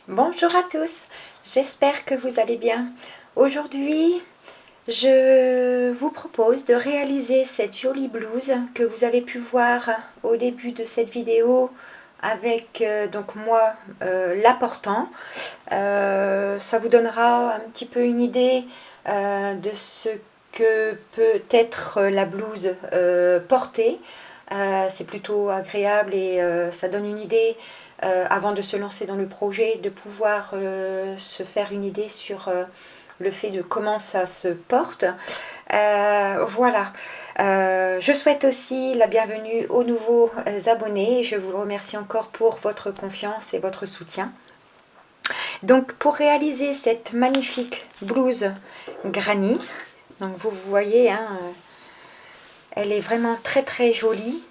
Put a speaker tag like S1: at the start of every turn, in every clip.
S1: Bonjour à tous, j'espère que vous allez bien. Aujourd'hui, je vous propose de réaliser cette jolie blouse que vous avez pu voir au début de cette vidéo avec donc moi l'apportant. Ça vous donnera un petit peu une idée de ce que peut être la blouse portée. C'est plutôt agréable et ça donne une idée avant de se lancer dans le projet, de pouvoir se faire une idée sur le fait de comment ça se porte. Voilà. Je souhaite aussi la bienvenue aux nouveaux abonnés. Je vous remercie encore pour votre confiance et votre soutien. Donc pour réaliser cette magnifique blouse granny, donc vous voyez, hein, elle est vraiment très très jolie.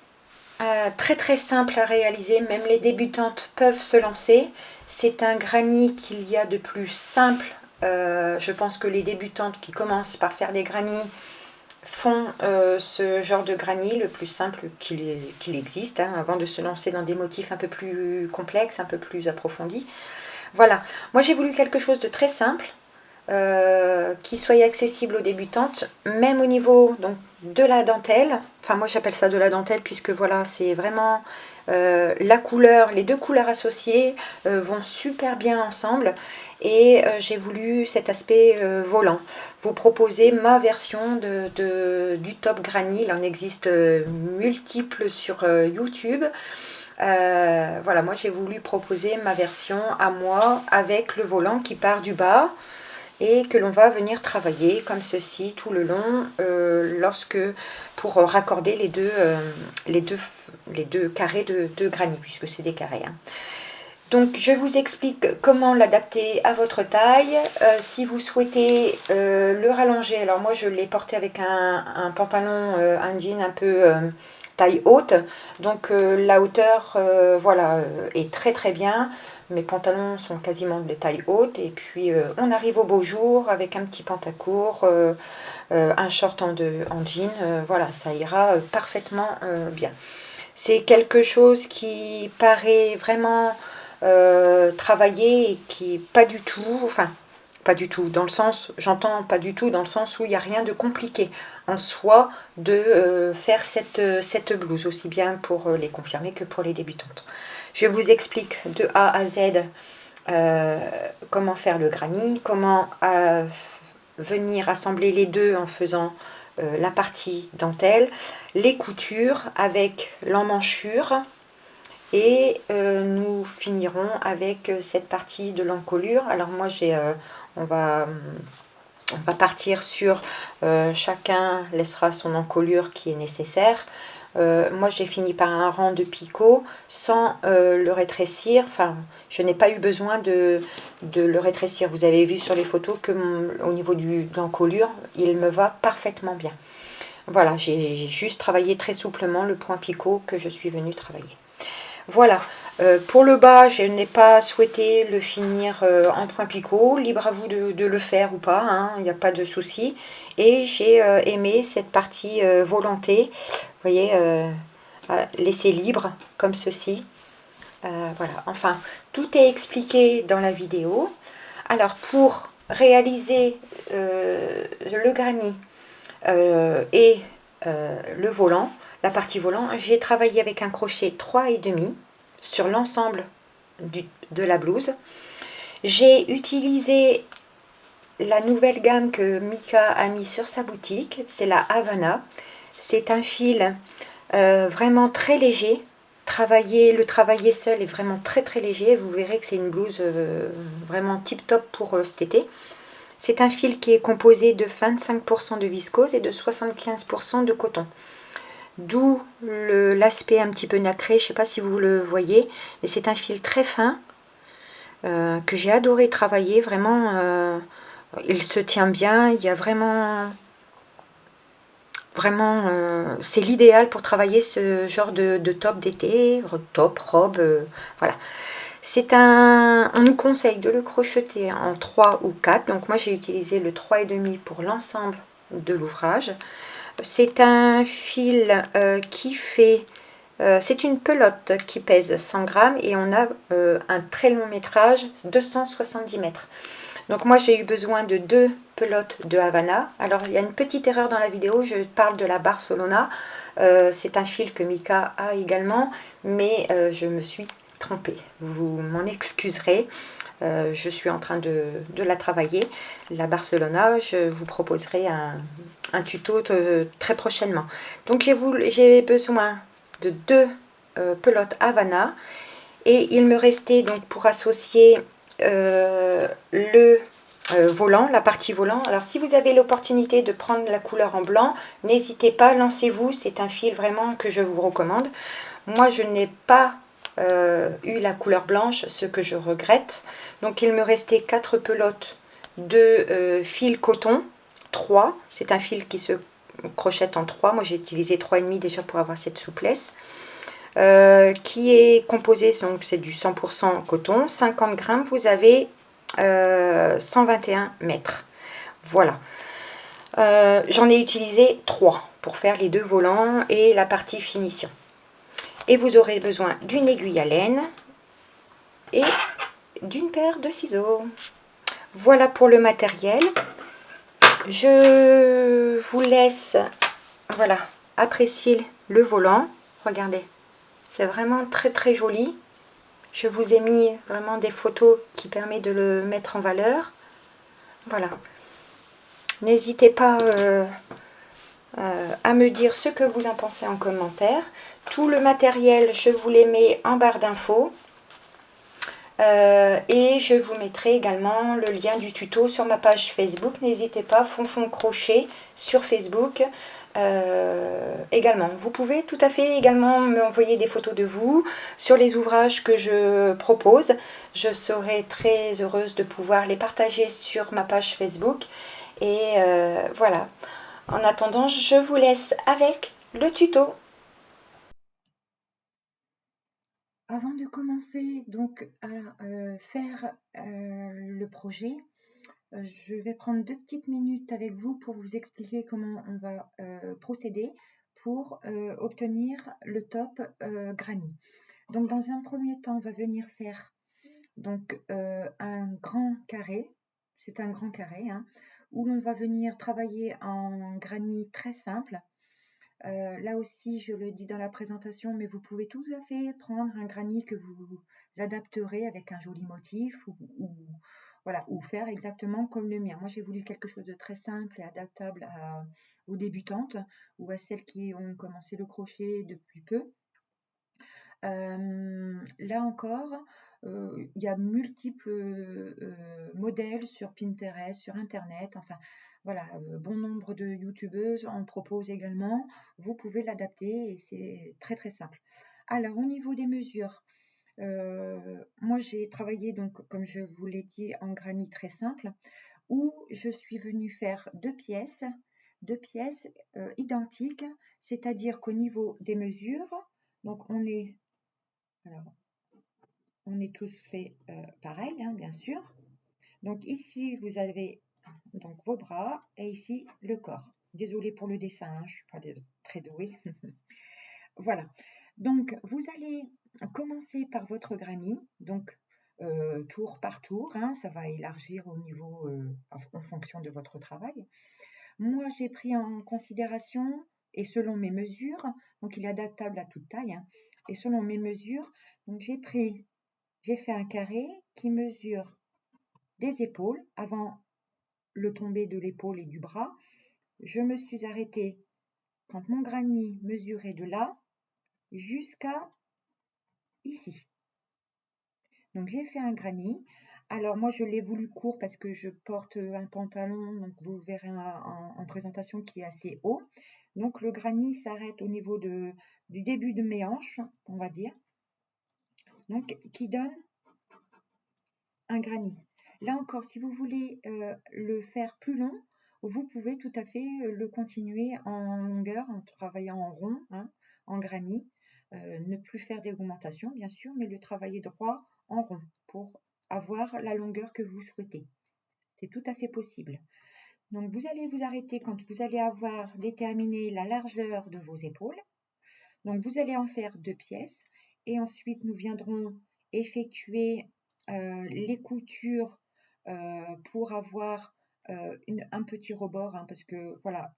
S1: Très très simple à réaliser, même les débutantes peuvent se lancer. C'est un granny qu'il y a de plus simple. Je pense que les débutantes qui commencent par faire des granny font ce genre de granny le plus simple qu'il existe, hein, avant de se lancer dans des motifs un peu plus complexes, un peu plus approfondis. Voilà, moi j'ai voulu quelque chose de très simple, qui soit accessible aux débutantes, même au niveau donc, de la dentelle. Enfin moi j'appelle ça de la dentelle puisque voilà c'est vraiment la couleur, les deux couleurs associées vont super bien ensemble et j'ai voulu cet aspect volant. Vous proposer ma version du top granny, il en existe multiples sur YouTube. Voilà, moi j'ai voulu proposer ma version à moi avec le volant qui part du bas et que l'on va venir travailler comme ceci tout le long pour raccorder les deux carrés de granit puisque c'est des carrés, hein. Donc je vous explique comment l'adapter à votre taille. Si vous souhaitez le rallonger, alors moi je l'ai porté avec un pantalon, un jean un peu taille haute, donc la hauteur voilà, est très très bien. Mes pantalons sont quasiment de taille haute et puis on arrive au beau jour avec un petit pantacourt, un short en jean, voilà, ça ira parfaitement bien. C'est quelque chose qui paraît vraiment travaillé et qui pas du tout, enfin pas du tout, dans le sens, j'entends pas du tout, dans le sens où il n'y a rien de compliqué en soi de faire cette blouse, aussi bien pour les confirmés que pour les débutantes. Je vous explique de A à Z comment faire le granny, comment venir assembler les deux en faisant la partie dentelle, les coutures avec l'emmanchure et nous finirons avec cette partie de l'encolure. Alors moi on va partir sur chacun laissera son encolure qui est nécessaire. Moi j'ai fini par un rang de picot sans le rétrécir, enfin je n'ai pas eu besoin de le rétrécir. Vous avez vu sur les photos que au niveau de l'encolure il me va parfaitement bien. Voilà, j'ai juste travaillé très souplement le point picot que je suis venue travailler. Voilà, pour le bas, je n'ai pas souhaité le finir en point picot, libre à vous de le faire ou pas, hein, il n'y a pas de souci. Et j'ai aimé cette partie volantée, vous voyez, laisser libre comme ceci. Voilà, enfin, tout est expliqué dans la vidéo. Alors, pour réaliser le granny et le volant, la partie volant, j'ai travaillé avec un crochet 3,5 sur l'ensemble de la blouse. J'ai utilisé la nouvelle gamme que Mika a mis sur sa boutique, c'est la Havana. C'est un fil vraiment très léger. Le travailler seul est vraiment très très léger. Vous verrez que c'est une blouse vraiment tip top pour cet été. C'est un fil qui est composé de 25% de viscose et de 75% de coton. D'où l'aspect un petit peu nacré, je ne sais pas si vous le voyez, mais c'est un fil très fin que j'ai adoré travailler, vraiment, il se tient bien, il y a vraiment, c'est l'idéal pour travailler ce genre de top d'été, top, robe, voilà. On nous conseille de le crocheter en 3 ou 4, donc moi j'ai utilisé le 3,5 pour l'ensemble de l'ouvrage. C'est un fil qui fait C'est une pelote qui pèse 100 grammes et on a un très long métrage, 270 mètres. Donc moi j'ai eu besoin de 2 pelotes de Havana. Alors il y a une petite erreur dans la vidéo, je parle de la Barcelona. C'est un fil que Mika a également, mais je me suis trompée. Vous m'en excuserez. Je suis en train de la travailler. La Barcelona, je vous proposerai un tuto très prochainement. Donc j'ai besoin de 2 pelotes Havana et il me restait donc pour associer le volant, la partie volant. Alors si vous avez l'opportunité de prendre la couleur en blanc, n'hésitez pas, lancez-vous, c'est un fil vraiment que je vous recommande. Moi je n'ai pas eu la couleur blanche, ce que je regrette. Donc il me restait 4 pelotes de fil coton, 3, c'est un fil qui se crochette en 3, moi j'ai utilisé 3,5 déjà pour avoir cette souplesse. Qui est composé, donc c'est du 100% coton, 50 grammes, vous avez 121 mètres. Voilà. J'en ai utilisé 3 pour faire les 2 volants et la partie finition. Et vous aurez besoin d'une aiguille à laine et d'une paire de ciseaux. Voilà pour le matériel. Je vous laisse voilà, apprécier le volant. Regardez, c'est vraiment très très joli. Je vous ai mis vraiment des photos qui permettent de le mettre en valeur. Voilà. N'hésitez pas à me dire ce que vous en pensez en commentaire. Tout le matériel, je vous les mets en barre d'infos. Et je vous mettrai également le lien du tuto sur ma page Facebook. N'hésitez pas, Fonfon Crochet sur Facebook. Également, vous pouvez tout à fait également m'envoyer des photos de vous sur les ouvrages que je propose. Je serai très heureuse de pouvoir les partager sur ma page Facebook. Et voilà. En attendant, je vous laisse avec le tuto. Avant de commencer donc à faire le projet, je vais prendre 2 petites minutes avec vous pour vous expliquer comment on va procéder pour obtenir le top granny. Donc dans un premier temps, on va venir faire donc un grand carré, c'est un grand carré, hein, où l'on va venir travailler en granit très simple. Là aussi, je le dis dans la présentation, mais vous pouvez tout à fait prendre un granit que vous adapterez avec un joli motif voilà, ou faire exactement comme le mien. Moi, j'ai voulu quelque chose de très simple et adaptable aux débutantes ou à celles qui ont commencé le crochet depuis peu. Là encore, il y a multiples modèles sur Pinterest, sur Internet, enfin voilà, bon nombre de youtubeuses en proposent également. Vous pouvez l'adapter et c'est très très simple. Alors au niveau des mesures, moi j'ai travaillé donc comme je vous l'ai dit en granit très simple où je suis venue faire deux pièces identiques, c'est-à-dire qu'au niveau des mesures, donc alors, on est tous fait pareil, hein, bien sûr. Donc ici, vous avez donc vos bras et ici le corps. Désolée pour le dessin, hein, je ne suis pas très douée. Voilà. Donc vous allez commencer par votre granit, donc tour par tour, hein, ça va élargir au niveau en fonction de votre travail. Moi, j'ai pris en considération et selon mes mesures, donc il est adaptable à toute taille, hein, et selon mes mesures, donc j'ai fait un carré qui mesure des épaules avant le tombé de l'épaule et du bras. Je me suis arrêtée quand mon granit mesurait de là jusqu'à ici. Donc j'ai fait un granit. Alors moi je l'ai voulu court parce que je porte un pantalon, donc vous verrez en présentation qui est assez haut. Donc le granit s'arrête au niveau du début de mes hanches, on va dire. Donc qui donne un granit. Là encore, si vous voulez le faire plus long, vous pouvez tout à fait le continuer en longueur, en travaillant en rond, hein, en granit. Ne plus faire d'augmentation, bien sûr, mais le travailler droit en rond pour avoir la longueur que vous souhaitez. C'est tout à fait possible. Donc, vous allez vous arrêter quand vous allez avoir déterminé la largeur de vos épaules. Donc vous allez en faire 2 pièces et ensuite nous viendrons effectuer les coutures pour avoir un petit rebord, hein, parce que voilà,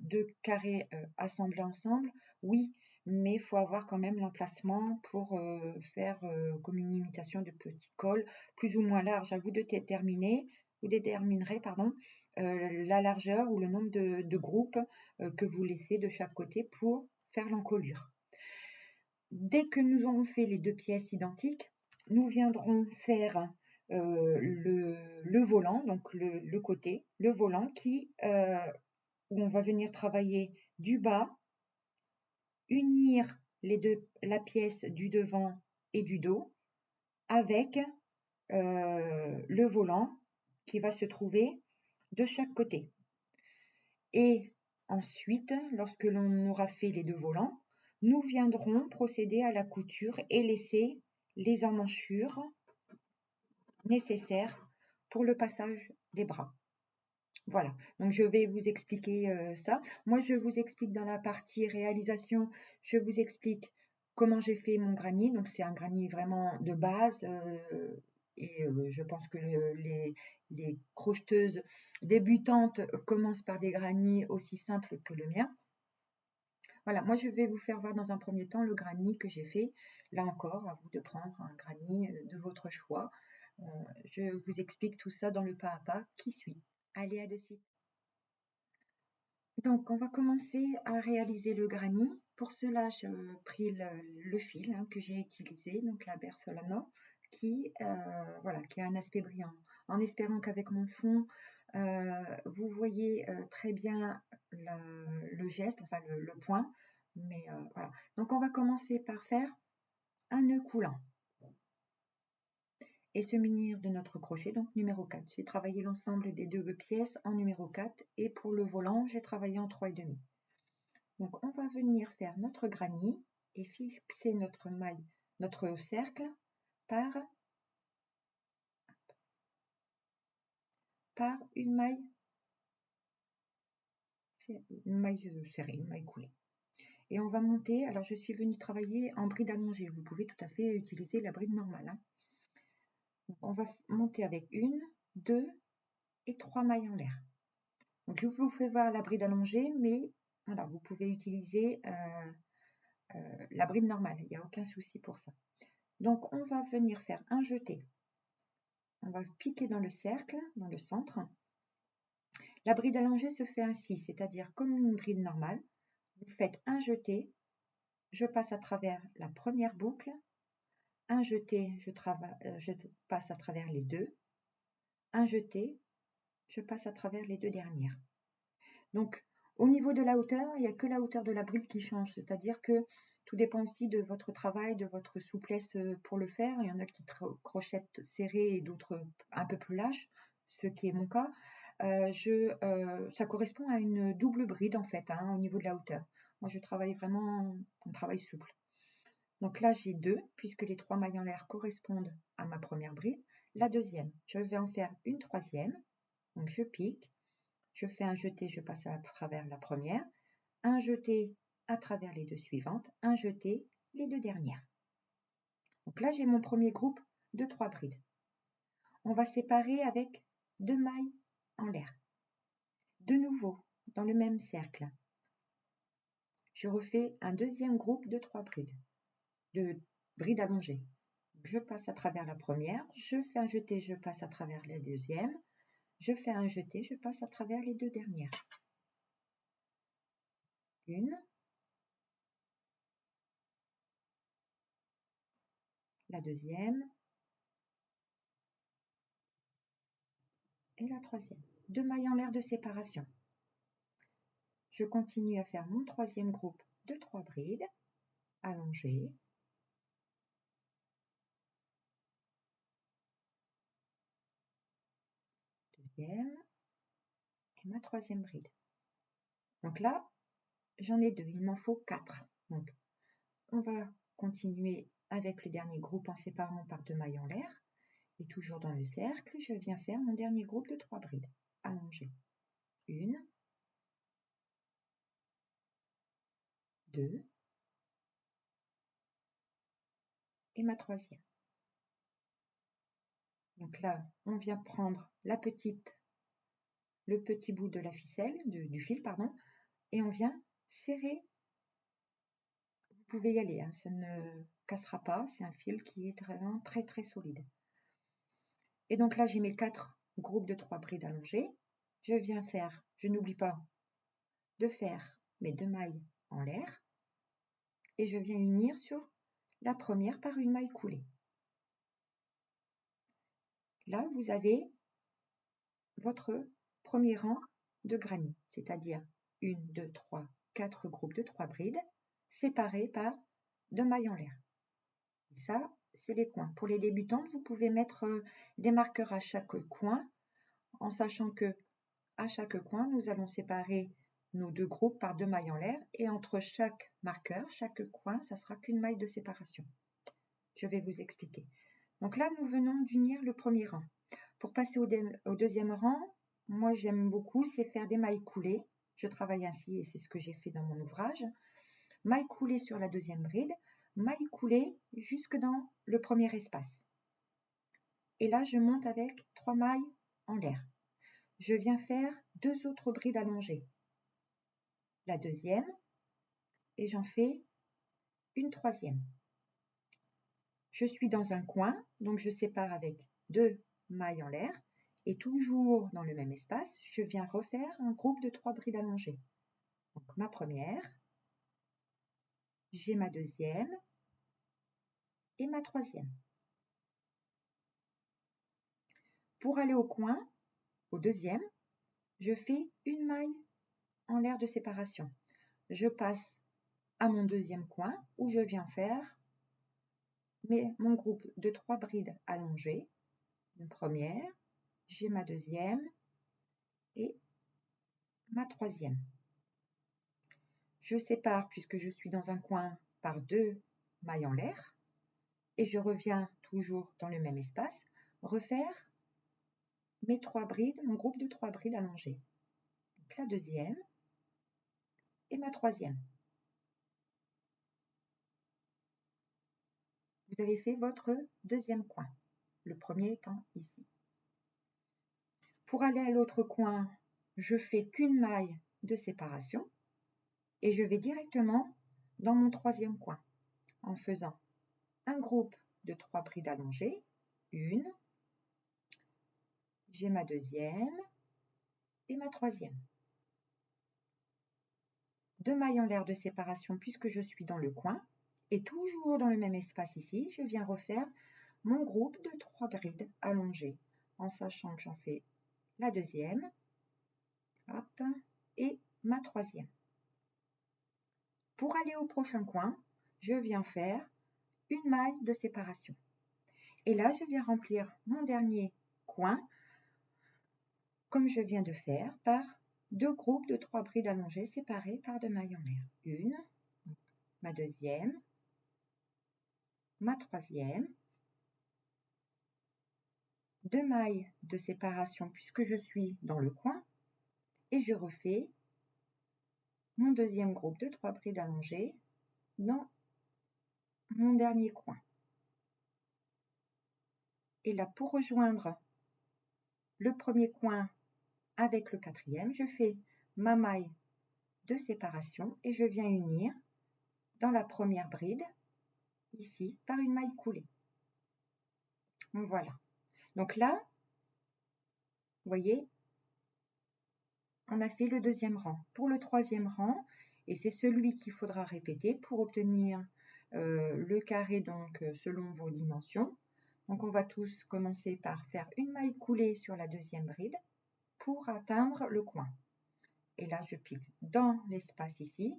S1: 2 carrés assemblés ensemble, oui, mais il faut avoir quand même l'emplacement pour faire comme une imitation de petit col plus ou moins large. À vous de déterminer, vous déterminerez pardon, la largeur ou le nombre de groupes que vous laissez de chaque côté pour faire l'encolure. Dès que nous aurons fait les 2 pièces identiques, nous viendrons faire le volant, donc le côté, le volant où on va venir travailler du bas, unir la pièce du devant et du dos avec le volant qui va se trouver de chaque côté. Et ensuite, lorsque l'on aura fait les 2 volants, nous viendrons procéder à la couture et laisser les emmanchures nécessaires pour le passage des bras. Voilà, donc je vais vous expliquer ça. Moi, je vous explique dans la partie réalisation, je vous explique comment j'ai fait mon granny. Donc, c'est un granny vraiment de base. Je pense que les crocheteuses débutantes commencent par des granny aussi simples que le mien. Voilà, moi je vais vous faire voir dans un premier temps le granny que j'ai fait. Là encore, à vous de prendre un granny de votre choix. Je vous explique tout ça dans le pas à pas qui suit. Allez, à de suite. Donc, on va commencer à réaliser le granny. Pour cela, j'ai pris le fil que j'ai utilisé, donc la Bersolano, qui a un aspect brillant. En espérant qu'avec mon fond, vous voyez très bien le geste, enfin le point. Mais voilà. Donc, on va commencer par faire un nœud coulant et se munir de notre crochet, donc numéro 4. J'ai travaillé l'ensemble des 2 pièces en numéro 4 et pour le volant, j'ai travaillé en 3,5. Donc on va venir faire notre granny et fixer notre maille, notre cercle par une maille serrée, une maille coulée. Et on va monter, alors je suis venue travailler en bride allongée, vous pouvez tout à fait utiliser la bride normale. Hein. Donc on va monter avec 1, 2 et 3 mailles en l'air. Donc je vous fais voir la bride allongée, mais voilà, vous pouvez utiliser la bride normale, il n'y a aucun souci pour ça. Donc on va venir faire un jeté. On va piquer dans le cercle, dans le centre. La bride allongée se fait ainsi, c'est-à-dire comme une bride normale. Vous faites un jeté, je passe à travers la première boucle, un jeté, je passe à travers les 2, un jeté, je passe à travers les 2 dernières. Donc, au niveau de la hauteur, il n'y a que la hauteur de la bride qui change, c'est-à-dire que tout dépend aussi de votre travail, de votre souplesse pour le faire. Il y en a qui crochettent serré et d'autres un peu plus lâches, ce qui est mon cas. Ça correspond à une double bride en fait, hein, au niveau de la hauteur. Moi, je travaille vraiment en travail souple. Donc là, j'ai 2, puisque les 3 mailles en l'air correspondent à ma première bride. La deuxième, je vais en faire une troisième. Donc je pique. Je fais un jeté, je passe à travers la première, un jeté à travers les 2 suivantes, un jeté, les 2 dernières. Donc là, j'ai mon premier groupe de 3 brides. On va séparer avec 2 mailles en l'air. De nouveau, dans le même cercle, je refais un deuxième groupe de 3 brides, de brides allongées. Je passe à travers la première, je fais un jeté, je passe à travers la deuxième, je fais un jeté, je passe à travers les 2 dernières. Une, la deuxième et la troisième. 2 mailles en l'air de séparation. Je continue à faire mon troisième groupe de 3 brides allongées. Deuxième et ma troisième bride. Donc là, j'en ai 2, il m'en faut 4. Donc, on va continuer avec le dernier groupe en séparant par 2 mailles en l'air. Et toujours dans le cercle, je viens faire mon dernier groupe de 3 brides allongées. 1, 2 et ma troisième. Donc là, on vient prendre le petit bout de la ficelle, du fil, pardon, et on vient serrer. Vous pouvez y aller, hein, ça ne cassera pas, c'est un fil qui est vraiment très très solide. Et donc là, j'ai mes 4 groupes de 3 brides allongées. Je n'oublie pas de faire mes 2 mailles en l'air et je viens unir sur la première par une maille coulée. Là, vous avez votre premier rang de granit, c'est-à-dire 1, 2, 3, 4 groupes de 3 brides séparés par 2 mailles en l'air. Et ça, c'est les coins. Pour les débutantes, vous pouvez mettre des marqueurs à chaque coin, en sachant que à chaque coin, nous allons séparer nos 2 groupes par 2 mailles en l'air, et entre chaque marqueur, chaque coin, ça sera qu'une maille de séparation. Je vais vous expliquer. Donc là, nous venons d'unir le premier rang. Pour passer au deuxième rang, moi j'aime beaucoup, c'est faire des mailles coulées. Je travaille ainsi et c'est ce que j'ai fait dans mon ouvrage. Mailles coulées sur la deuxième bride, mailles coulées jusque dans le premier espace. Et là, je monte avec 3 mailles en l'air. Je viens faire 2 autres brides allongées. La deuxième, et j'en fais une troisième. Je suis dans un coin, donc je sépare avec 2 mailles en l'air, et toujours dans le même espace, je viens refaire un groupe de 3 brides allongées. Donc ma première, j'ai ma deuxième et ma troisième. Pour aller au coin, au deuxième, je fais une maille en l'air de séparation. Je passe à mon deuxième coin où je viens faire mon groupe de 3 brides allongées. Une première, j'ai ma deuxième et ma troisième. Je sépare, puisque je suis dans un coin, par 2 mailles en l'air et je reviens toujours dans le même espace, refaire mes 3 brides, mon groupe de 3 brides allongées. Donc la deuxième et ma troisième. Vous avez fait votre deuxième coin, le premier étant ici. Pour aller à l'autre coin, je fais qu'une maille de séparation et je vais directement dans mon troisième coin en faisant un groupe de 3 brides allongées, une, j'ai ma deuxième et ma troisième. 2 mailles en l'air de séparation puisque je suis dans le coin et toujours dans le même espace ici, je viens refaire mon groupe de 3 brides allongées en sachant que j'en fais la deuxième, hop, et ma troisième. Pour aller au prochain coin, je viens faire une maille de séparation. Et là, je viens remplir mon dernier coin, comme je viens de faire, par 2 groupes de 3 brides allongées séparées par 2 mailles en l'air. Une, ma deuxième, ma troisième, 2 mailles de séparation puisque je suis dans le coin, et je refais mon deuxième groupe de 3 brides allongées dans mon dernier coin. Et là, pour rejoindre le premier coin avec le quatrième, je fais ma maille de séparation et je viens unir dans la première bride, ici, par une maille coulée. Donc voilà. Donc là, vous voyez, on a fait le deuxième rang. Pour le troisième rang, et c'est celui qu'il faudra répéter pour obtenir le carré donc selon vos dimensions. Donc on va tous commencer par faire une maille coulée sur la deuxième bride pour atteindre le coin. Et là, je pique dans l'espace ici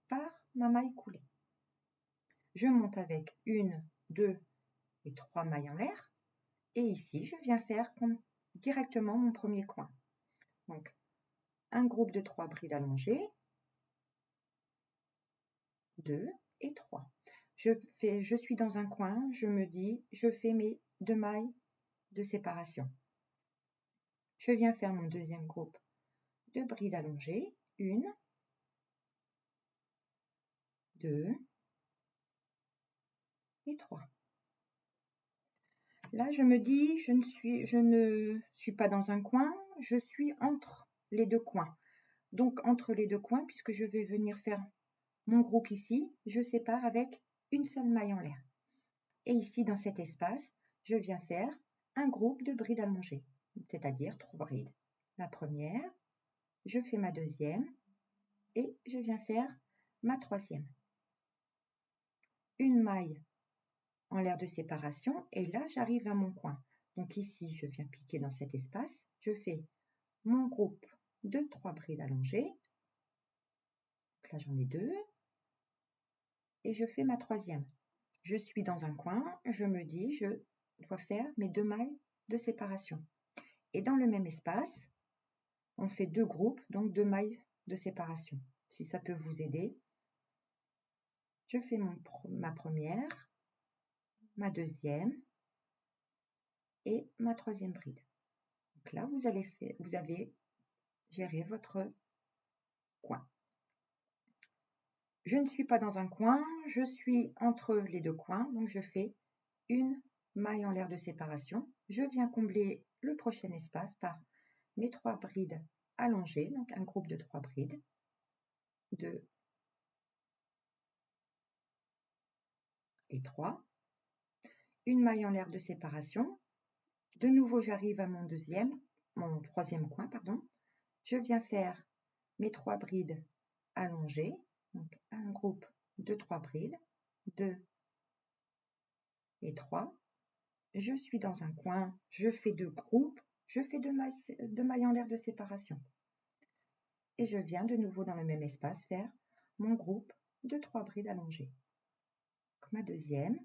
S1: par ma maille coulée. Je monte avec 1, 2 et 3 mailles en l'air. Et ici, je viens faire directement mon premier coin. Donc, un groupe de 3 brides allongées, 2 et 3. Je suis dans un coin, je me dis, je fais mes 2 mailles de séparation. Je viens faire mon deuxième groupe de brides allongées, 1, 2 et 3. Là, je me dis, je ne suis pas dans un coin, je suis entre les deux coins. Donc, entre les deux coins, puisque je vais venir faire mon groupe ici, je sépare avec une seule maille en l'air. Et ici, dans cet espace, je viens faire un groupe de brides allongées, c'est-à-dire 3 brides. La première, je fais ma deuxième et je viens faire ma troisième. Une maille en l'air de séparation et là, j'arrive à mon coin. Donc ici, je viens piquer dans cet espace, je fais mon groupe de 3 brides allongées. Donc là, j'en ai 2 et je fais ma troisième. Je suis dans un coin, je me dis, je dois faire mes 2 mailles de séparation. Et dans le même espace, on fait 2 groupes, donc 2 mailles de séparation. Si ça peut vous aider, je fais ma première, ma deuxième et ma troisième bride. Donc là, vous avez géré votre coin. Je ne suis pas dans un coin, je suis entre les deux coins, donc je fais une maille en l'air de séparation. Je viens combler le prochain espace par mes 3 brides allongées, donc un groupe de 3 brides, 2 et 3, une maille en l'air de séparation. De nouveau, j'arrive à mon troisième coin, pardon. Je viens faire mes 3 brides allongées, donc un groupe de 3 brides, 2 et 3. Je suis dans un coin, je fais 2 groupes, je fais 2 mailles en l'air de séparation. Et je viens de nouveau dans le même espace faire mon groupe de 3 brides allongées. Donc, ma deuxième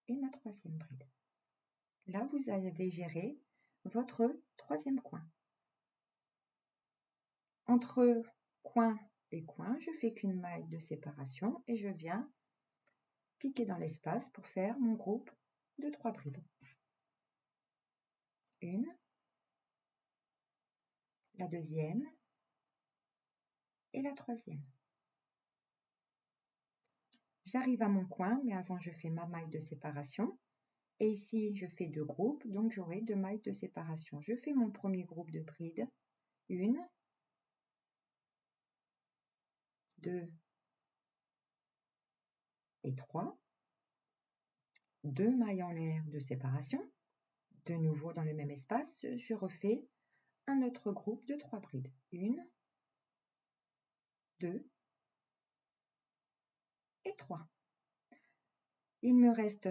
S1: et ma troisième bride. Là, vous avez géré votre troisième coin. Entre coin et coin, je fais qu'une maille de séparation et je viens piquer dans l'espace pour faire mon groupe de 3 brides. Une, la deuxième et la troisième. J'arrive à mon coin, mais avant je fais ma maille de séparation. Et ici, je fais 2 groupes, donc j'aurai 2 mailles de séparation. Je fais mon premier groupe de brides. 1, 2 et 3. 2 mailles en l'air de séparation. De nouveau dans le même espace, je refais un autre groupe de 3 brides. 1, 2 et 3. Il me reste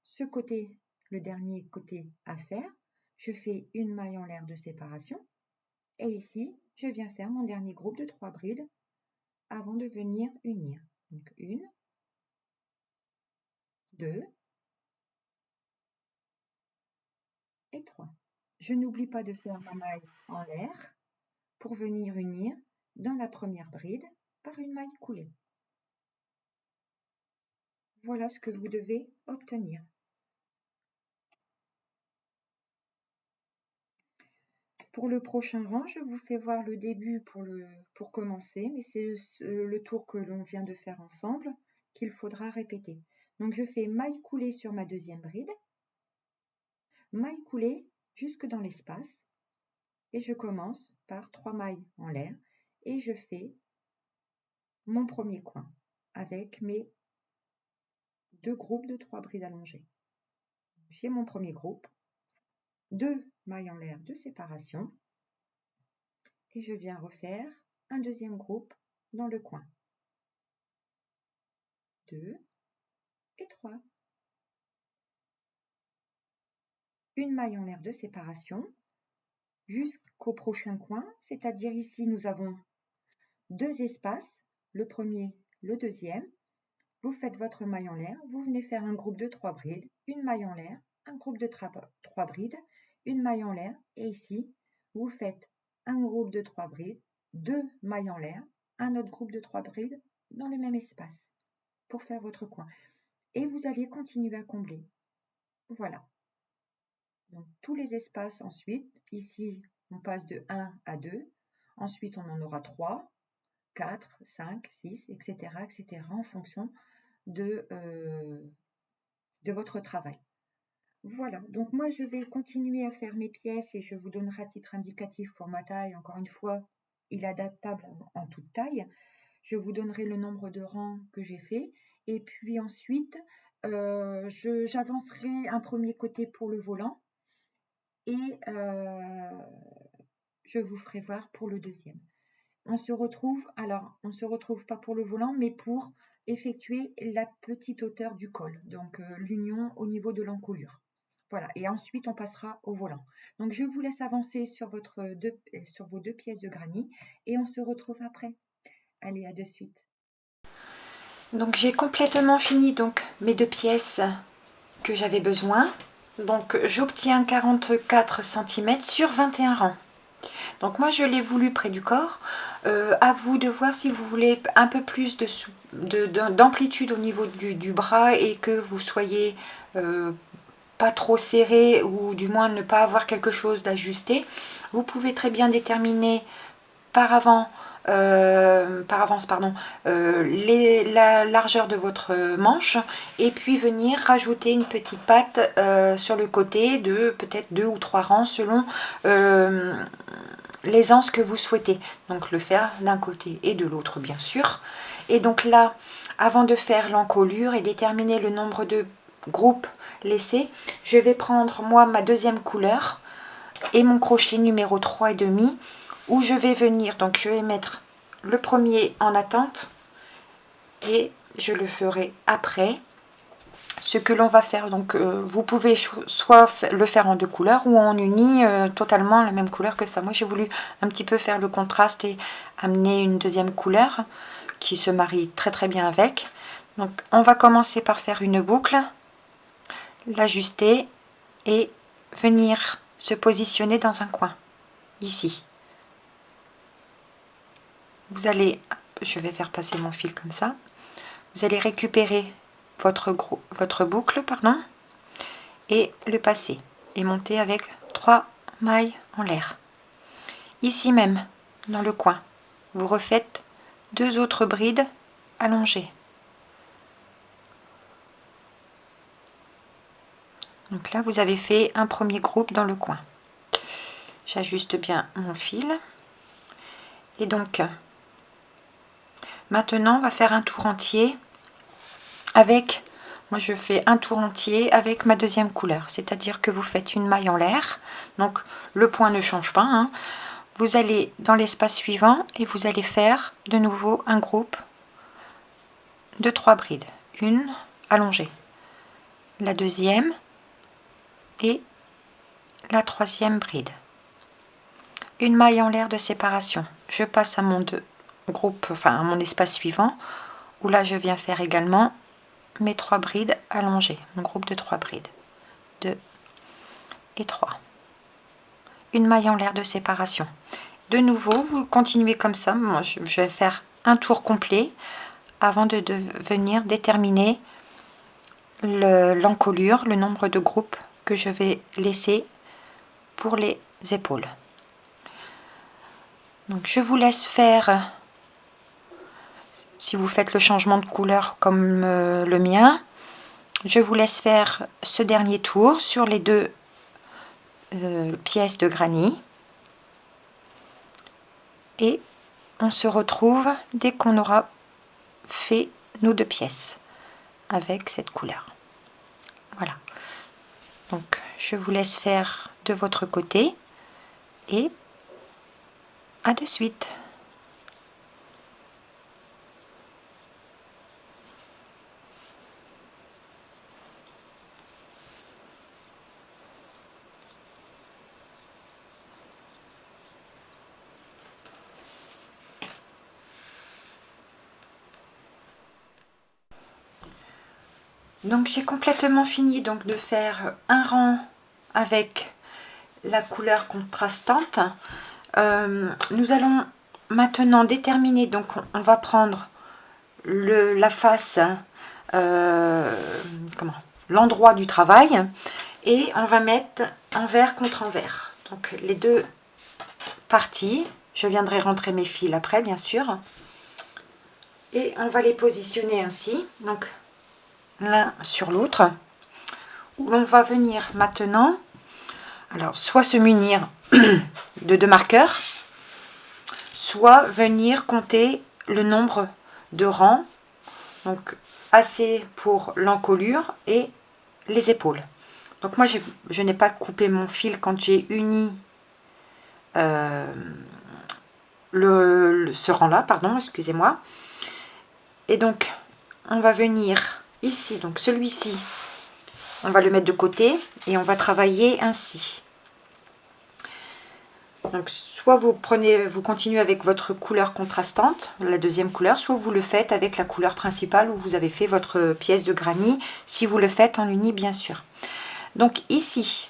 S1: ce côté, le dernier côté à faire. Je fais une maille en l'air de séparation. Et ici, je viens faire mon dernier groupe de 3 brides avant de venir unir. Donc 1, 2 et 3. Je n'oublie pas de faire ma maille en l'air pour venir unir dans la première bride par une maille coulée. Voilà ce que vous devez obtenir. Pour le prochain rang, je vous fais voir le début pour commencer, mais c'est le tour que l'on vient de faire ensemble qu'il faudra répéter. Donc je fais maille coulée sur ma deuxième bride, maille coulée jusque dans l'espace, et je commence par 3 mailles en l'air, et je fais mon premier coin avec mes 2 groupes de 3 brides allongées. J'ai mon premier groupe, 2 mailles en l'air de séparation, et je viens refaire un deuxième groupe dans le coin. 2 et 3. Une maille en l'air de séparation jusqu'au prochain coin, c'est-à-dire ici nous avons 2 espaces, le premier, le deuxième. Vous faites votre maille en l'air, vous venez faire un groupe de 3 brides, une maille en l'air, un groupe de 3 brides, une maille en l'air, et ici, vous faites un groupe de 3 brides, 2 mailles en l'air, un autre groupe de 3 brides dans le même espace pour faire votre coin. Et vous allez continuer à combler. Voilà. Donc tous les espaces ensuite, ici, on passe de 1 à 2, ensuite on en aura 3, 4, 5, 6, etc., etc., en fonction de votre travail. Voilà, donc moi je vais continuer à faire mes pièces et je vous donnerai à titre indicatif pour ma taille. Encore une fois, il est adaptable en toute taille. Je vous donnerai le nombre de rangs que j'ai fait. Et puis ensuite, j'avancerai un premier côté pour le volant et je vous ferai voir pour le deuxième. On se retrouve, alors on se retrouve pas pour le volant, mais pour effectuer la petite hauteur du col, donc l'union au niveau de l'encolure. Voilà, et ensuite on passera au volant. Donc je vous laisse avancer sur sur vos deux pièces de granit et on se retrouve après. Allez, à de suite. Donc j'ai complètement fini donc mes deux pièces que j'avais besoin. Donc j'obtiens 44 cm sur 21 rangs. Donc moi je l'ai voulu près du corps. À vous de voir si vous voulez un peu plus d'amplitude au niveau du bras et que vous soyez pas trop serré ou du moins ne pas avoir quelque chose d'ajusté. Vous pouvez très bien déterminer par avance la largeur de votre manche et puis venir rajouter une petite patte sur le côté de peut-être 2 ou 3 rangs selon l'aisance que vous souhaitez. Donc le faire d'un côté et de l'autre bien sûr. Et donc là, avant de faire l'encolure et déterminer le nombre de groupes laissés, je vais prendre moi ma deuxième couleur et mon crochet numéro 3,5 où je vais venir, donc je vais mettre le premier en attente et je le ferai après. Ce que l'on va faire, donc vous pouvez soit le faire en deux couleurs ou en uni totalement la même couleur que ça. Moi j'ai voulu un petit peu faire le contraste et amener une deuxième couleur qui se marie très très bien avec. Donc on va commencer par faire une boucle, l'ajuster et venir se positionner dans un coin ici. Vous allez, je vais faire passer mon fil comme ça, vous allez récupérer votre boucle pardon, et le passer et monter avec 3 mailles en l'air. Ici même, dans le coin, vous refaites 2 autres brides allongées. Donc là, vous avez fait un premier groupe dans le coin. J'ajuste bien mon fil. Et donc, maintenant, on va faire un tour entier avec, moi je fais un tour entier avec ma deuxième couleur. C'est-à-dire que vous faites une maille en l'air. Donc, le point ne change pas. Hein. Vous allez dans l'espace suivant et vous allez faire de nouveau un groupe de 3 brides. Une allongée, la deuxième et la troisième bride. Une maille en l'air de séparation. Je passe à mon groupe, enfin à mon espace suivant, où là je viens faire également mes 3 brides allongées, mon groupe de 3 brides. 2 et 3. Une maille en l'air de séparation. De nouveau, vous continuez comme ça. Moi, je vais faire un tour complet avant de venir déterminer l'encolure, le nombre de groupes que je vais laisser pour les épaules. Donc je vous laisse faire, si vous faites le changement de couleur comme le mien, je vous laisse faire ce dernier tour sur les 2 pièces de granit et on se retrouve dès qu'on aura fait nos 2 pièces avec cette couleur. Voilà, donc je vous laisse faire de votre côté et à de suite. Donc j'ai complètement fini donc de faire un rang avec la couleur contrastante. Nous allons maintenant déterminer, donc on va prendre la face, l'endroit du travail et on va mettre envers contre envers. Donc les 2 parties, je viendrai rentrer mes fils après bien sûr. Et on va les positionner ainsi, donc l'un sur l'autre. où l'on va venir maintenant, alors soit se munir de 2 marqueurs, soit venir compter le nombre de rangs, donc assez pour l'encolure et les épaules. Donc moi je n'ai pas coupé mon fil quand j'ai uni ce rang là, pardon, excusez-moi. Et donc on va venir ici, donc celui-ci, on va le mettre de côté et on va travailler ainsi. Donc soit vous continuez avec votre couleur contrastante, la deuxième couleur, soit vous le faites avec la couleur principale où vous avez fait votre pièce de granit, si vous le faites en uni bien sûr. Donc ici,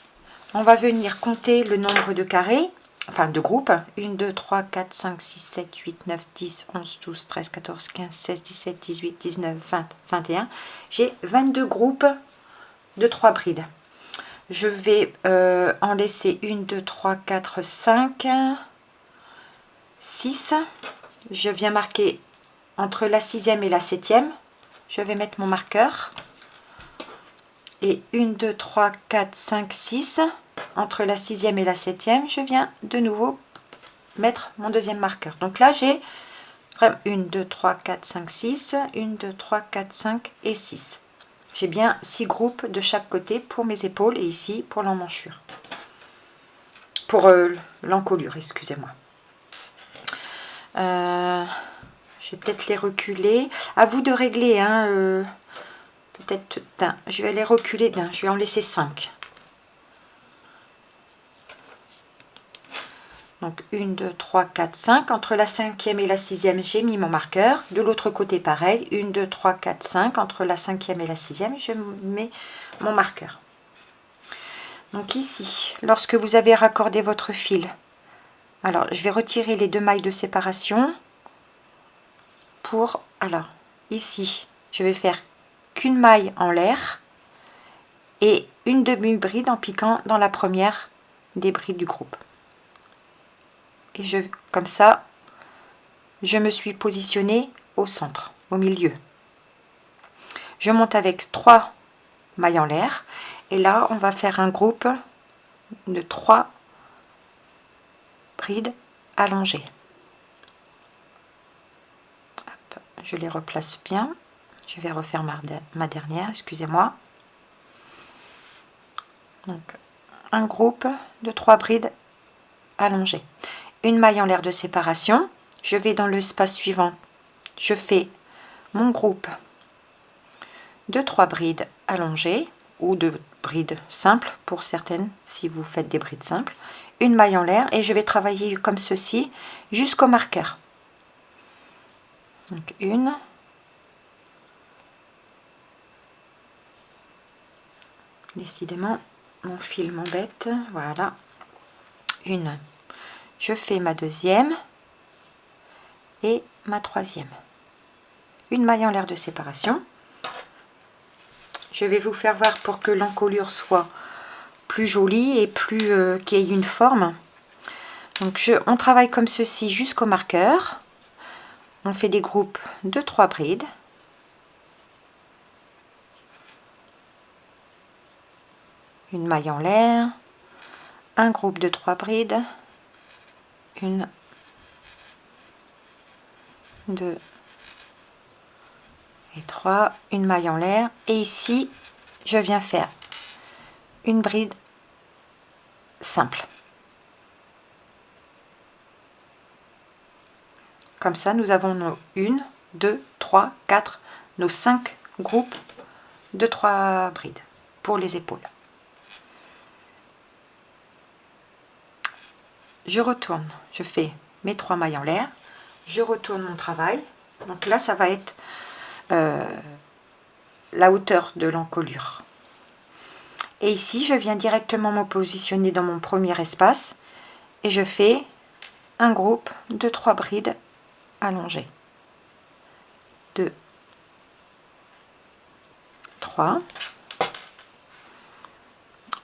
S1: on va venir compter le nombre de carrés, enfin de groupes, 1, 2, 3, 4, 5, 6, 7, 8, 9, 10, 11, 12, 13, 14, 15, 16, 17, 18, 19, 20, 21. J'ai 22 groupes de 3 brides. Je vais en laisser 1, 2, 3, 4, 5, 6. Je viens marquer entre la 6e et la 7e. Je vais mettre mon marqueur. Et 1, 2, 3, 4, 5, 6. Entre la 6e et la 7e, je viens de nouveau mettre mon deuxième marqueur. Donc là, j'ai 1, 2, 3, 4, 5, 6. 1, 2, 3, 4, 5 et 6. J'ai bien 6 groupes de chaque côté pour mes épaules et ici pour l'emmanchure. Pour l'encolure, excusez-moi. Je vais peut-être les reculer. À vous de régler, hein, peut-être d'un. Je vais les reculer d'un. Je vais en laisser 5. Donc 1, 2, 3, 4, 5. Entre la 5e et la 6e, j'ai mis mon marqueur. De l'autre côté, pareil. 1, 2, 3, 4, 5. Entre la 5e et la 6e, je mets mon marqueur. Donc ici, lorsque vous avez raccordé votre fil, alors je vais retirer les 2 mailles de séparation pour, alors ici, je vais faire qu'une maille en l'air et une demi-bride en piquant dans la première des brides du groupe. Et comme ça, je me suis positionnée au centre, au milieu. Je monte avec 3 mailles en l'air et là, on va faire un groupe de 3 brides allongées. Hop, je les replace bien. Je vais refaire ma dernière, excusez-moi. Donc, un groupe de 3 brides allongées. Une maille en l'air de séparation. Je vais dans l'espace suivant. Je fais mon groupe de 3 brides allongées ou de brides simples pour certaines si vous faites des brides simples. Une maille en l'air et je vais travailler comme ceci jusqu'au marqueur. Donc une. Décidément, mon fil m'embête. Voilà. Une. Je fais ma deuxième et ma troisième. Une maille en l'air de séparation. Je vais vous faire voir pour que l'encolure soit plus jolie et plus qu'il y ait une forme. Donc on travaille comme ceci jusqu'au marqueur. On fait des groupes de 3 brides. Une maille en l'air, un groupe de 3 brides, 1, 2 et 3, une maille en l'air et ici je viens faire une bride simple. Comme ça nous avons nos 1, 2, 3, 4, nos 5 groupes de 3 brides pour les épaules. Je retourne, je fais mes 3 mailles en l'air, je retourne mon travail. Donc là ça va être la hauteur de l'encolure. Et ici, je viens directement me positionner dans mon premier espace et je fais un groupe de 3 brides allongées. 2, 3,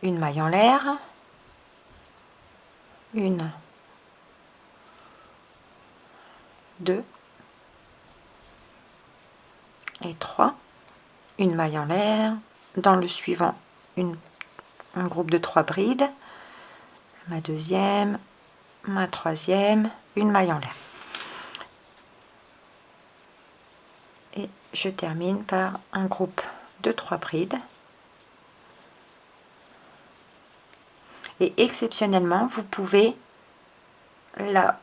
S1: une maille en l'air, 1, 2 et 3, une maille en l'air, dans le suivant un groupe de 3 brides, ma deuxième, ma troisième, une maille en l'air. Et je termine par un groupe de 3 brides. Et exceptionnellement, vous pouvez, là,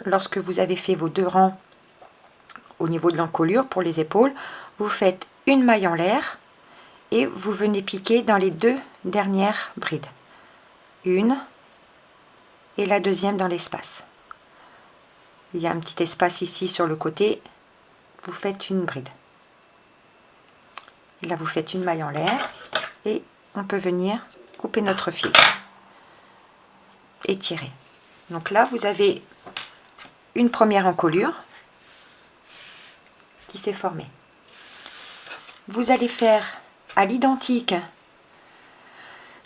S1: lorsque vous avez fait vos 2 rangs au niveau de l'encolure pour les épaules, vous faites une maille en l'air et vous venez piquer dans les 2 dernières brides. Une et la deuxième dans l'espace. Il y a un petit espace ici sur le côté, vous faites une bride. Et là vous faites une maille en l'air et on peut venir couper notre fil et tirer. Donc là vous avez une première encolure qui s'est formée. Vous allez faire à l'identique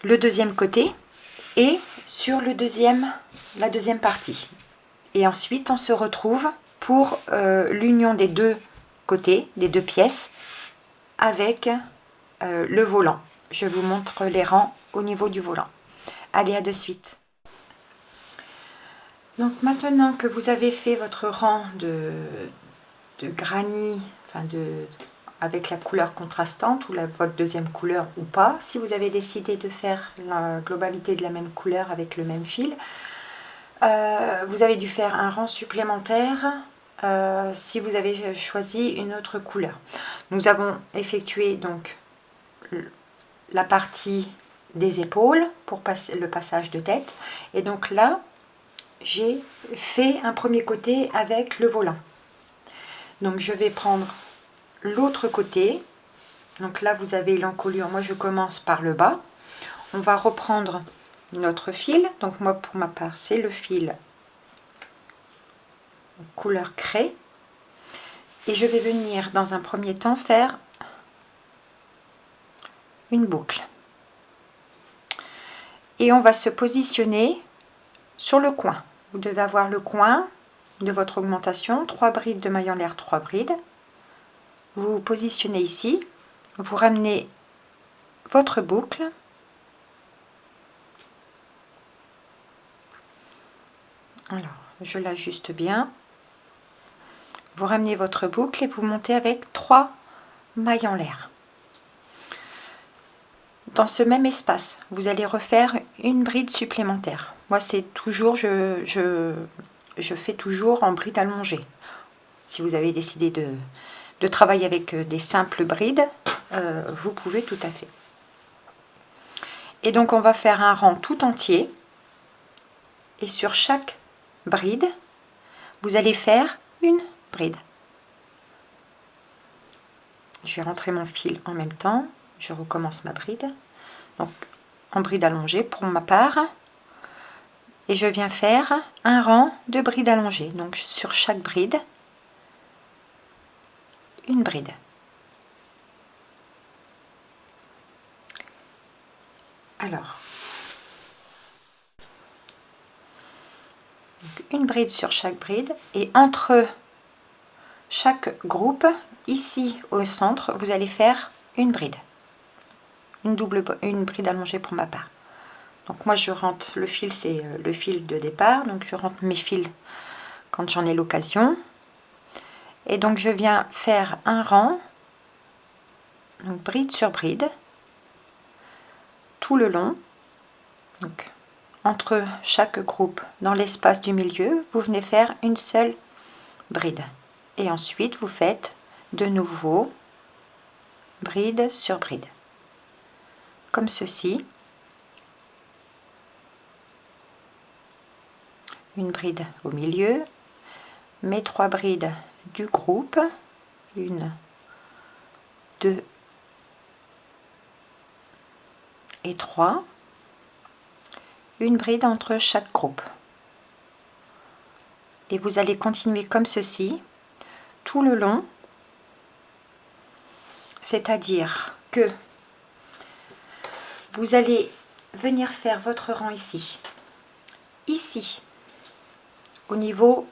S1: le deuxième côté et sur la deuxième partie. Et ensuite on se retrouve pour l'union des 2 côtés, des 2 pièces avec le volant. Je vous montre les rangs au niveau du volant. Allez, à de suite. Donc maintenant que vous avez fait votre rang de granit, enfin avec la couleur contrastante ou votre deuxième couleur ou pas, si vous avez décidé de faire la globalité de la même couleur avec le même fil, vous avez dû faire un rang supplémentaire si vous avez choisi une autre couleur. Nous avons effectué donc la partie des épaules pour passer le passage de tête, et donc là j'ai fait un premier côté avec le volant. Donc je vais prendre l'autre côté. Donc là vous avez l'encolure, moi je commence par le bas. On va reprendre notre fil, donc moi pour ma part c'est le fil couleur craie, et je vais venir dans un premier temps faire une boucle et on va se positionner sur le coin. Vous devez avoir le coin de votre augmentation, 3 brides de maille en l'air, 3 brides. Vous vous positionnez ici, vous ramenez votre boucle alors je l'ajuste bien, vous ramenez votre boucle et vous montez avec 3 mailles en l'air. Dans ce même espace vous allez refaire une bride supplémentaire. Moi c'est toujours, je fais toujours en bride allongée. Si vous avez décidé de travailler avec des simples brides, vous pouvez tout à fait. Et donc on va faire un rang tout entier, et sur chaque bride vous allez faire une bride. Je vais rentrer mon fil en même temps, je recommence ma bride, donc en bride allongée pour ma part, et je viens faire un rang de brides allongées. Donc sur chaque bride, une bride. Alors, donc une bride sur chaque bride, et entre chaque groupe, ici au centre, vous allez faire une bride, une bride allongée pour ma part. Donc moi je rentre le fil, c'est le fil de départ, donc je rentre mes fils quand j'en ai l'occasion, et donc je viens faire un rang, donc bride sur bride, tout le long. Donc entre chaque groupe, dans l'espace du milieu, vous venez faire une seule bride, et ensuite vous faites de nouveau bride sur bride, comme ceci. Une bride au milieu, mes 3 brides du groupe, 1, 2 et 3, une bride entre chaque groupe, et vous allez continuer comme ceci tout le long, c'est-à-dire que vous allez venir faire votre rang ici, au niveau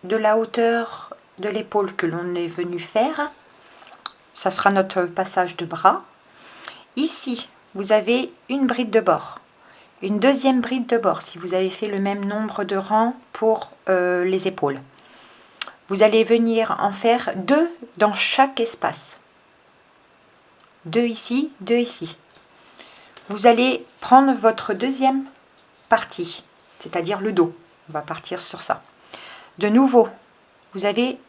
S1: de la hauteur de l'épaule que l'on est venu faire, ça sera notre passage de bras. Ici vous avez une bride de bord, une deuxième bride de bord si vous avez fait le même nombre de rangs pour les épaules. Vous allez venir en faire 2 dans chaque espace. 2 ici, 2 ici. Vous allez prendre votre deuxième partie, c'est-à-dire le dos. On va partir sur ça. De nouveau, vous avez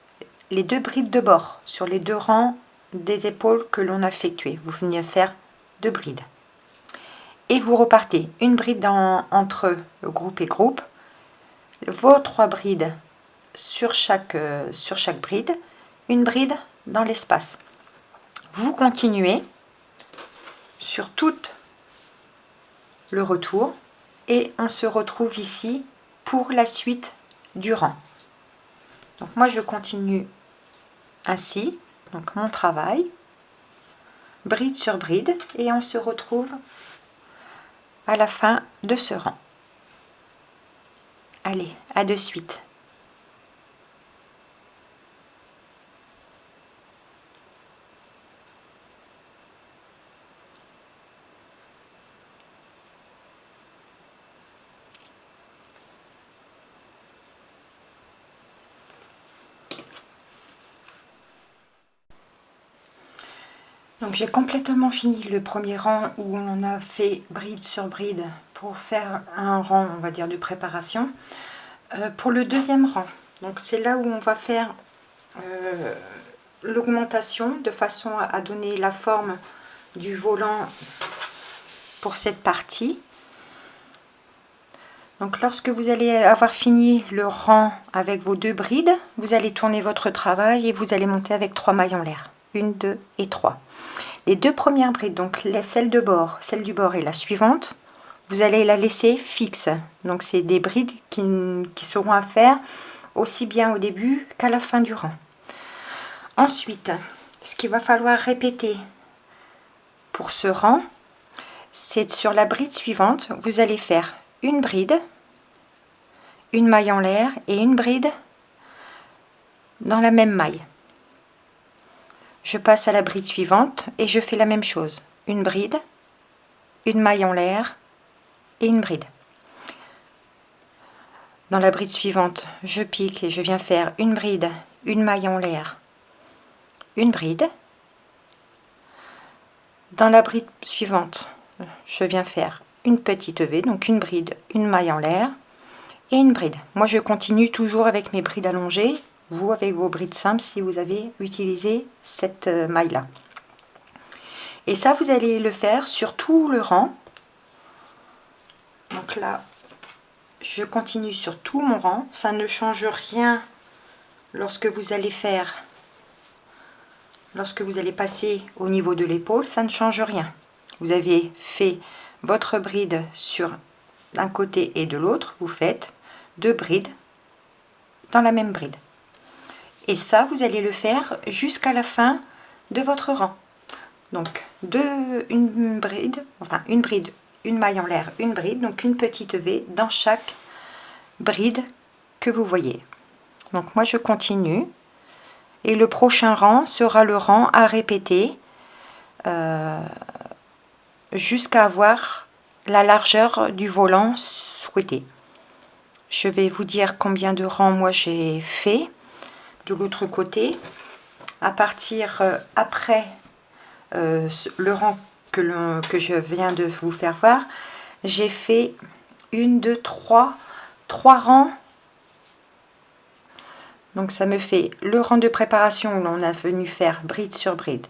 S1: les 2 brides de bord sur les 2 rangs des épaules que l'on a effectué. Vous venez faire 2 brides. Et vous repartez une bride entre groupe et groupe, vos 3 brides sur chaque bride, une bride dans l'espace. Vous continuez sur tout le retour et on se retrouve ici pour la suite du rang. Donc moi je continue ainsi, donc mon travail, bride sur bride, et on se retrouve à la fin de ce rang. Allez, à de suite. Donc j'ai complètement fini le premier rang où on a fait bride sur bride pour faire un rang, on va dire, de préparation. Pour le deuxième rang, donc c'est là où on va faire l'augmentation de façon à donner la forme du volant pour cette partie. Donc lorsque vous allez avoir fini le rang avec vos 2 brides, vous allez tourner votre travail et vous allez monter avec 3 mailles en l'air. 1, 2 et 3. Les 2 premières brides, donc celle du bord et la suivante, vous allez la laisser fixe. Donc c'est des brides qui seront à faire aussi bien au début qu'à la fin du rang. Ensuite, ce qu'il va falloir répéter pour ce rang, c'est sur la bride suivante, vous allez faire une bride, une maille en l'air et une bride dans la même maille. Je passe à la bride suivante et je fais la même chose. Une bride, une maille en l'air et une bride. Dans la bride suivante, je pique et je viens faire une bride, une maille en l'air, une bride. Dans la bride suivante, je viens faire une petite V, donc une bride, une maille en l'air et une bride. Moi je continue toujours avec mes brides allongées, vous avec vos brides simples si vous avez utilisé cette maille là. Et ça vous allez le faire sur tout le rang. Donc là je continue sur tout mon rang, ça ne change rien lorsque vous allez passer au niveau de l'épaule, ça ne change rien. Vous avez fait votre bride sur d'un côté et de l'autre, vous faites 2 brides dans la même bride. Et ça, vous allez le faire jusqu'à la fin de votre rang. Donc une bride, une maille en l'air, une bride, donc une petite V dans chaque bride que vous voyez. Donc moi je continue et le prochain rang sera le rang à répéter jusqu'à avoir la largeur du volant souhaité. Je vais vous dire combien de rangs moi j'ai fait de l'autre côté. À partir après le rang que je viens de vous faire voir, j'ai fait 1, 2, 3 rangs. Donc ça me fait le rang de préparation où on a venu faire bride sur bride,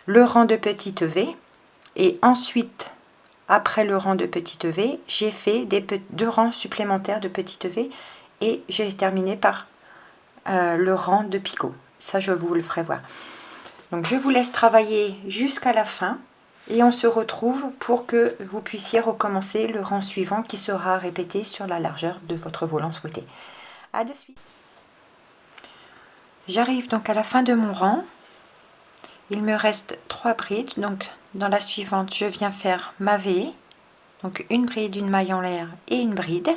S1: le rang de petite V, et ensuite après le rang de petite V, j'ai fait 2 rangs supplémentaires de petite V et j'ai terminé par le rang de picot. Ça je vous le ferai voir. Donc je vous laisse travailler jusqu'à la fin et on se retrouve pour que vous puissiez recommencer le rang suivant qui sera répété sur la largeur de votre volant souhaité. À de suite. J'arrive donc à la fin de mon rang. Il me reste 3 brides, donc dans la suivante je viens faire ma V, donc une bride, une maille en l'air et une bride,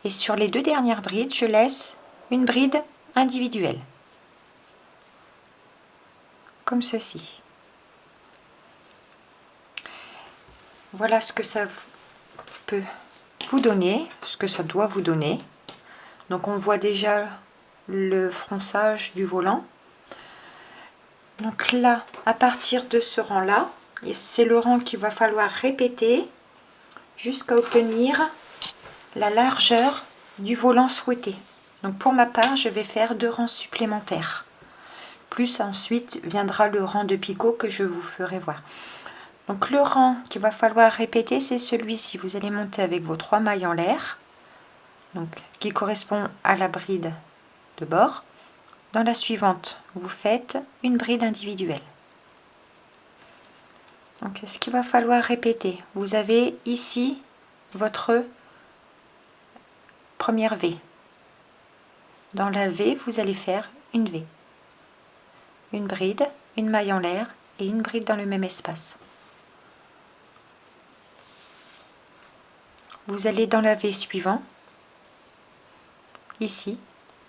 S1: et sur les 2 dernières brides je laisse une bride individuelle comme ceci. Voilà ce que ça peut vous donner, ce que ça doit vous donner. Donc on voit déjà le fronçage du volant. Donc là, à partir de ce rang-là, et c'est le rang qu'il va falloir répéter jusqu'à obtenir la largeur du volant souhaité. Donc pour ma part, je vais faire 2 rangs supplémentaires. Plus ensuite viendra le rang de picot que je vous ferai voir. Donc le rang qu'il va falloir répéter, c'est celui-ci. Vous allez monter avec vos 3 mailles en l'air, donc qui correspond à la bride de bord. Dans la suivante, vous faites une bride individuelle. Donc ce qu'il va falloir répéter, vous avez ici votre première V. Dans la V, vous allez faire une V, une bride, une maille en l'air et une bride dans le même espace. Vous allez dans la V suivante, ici,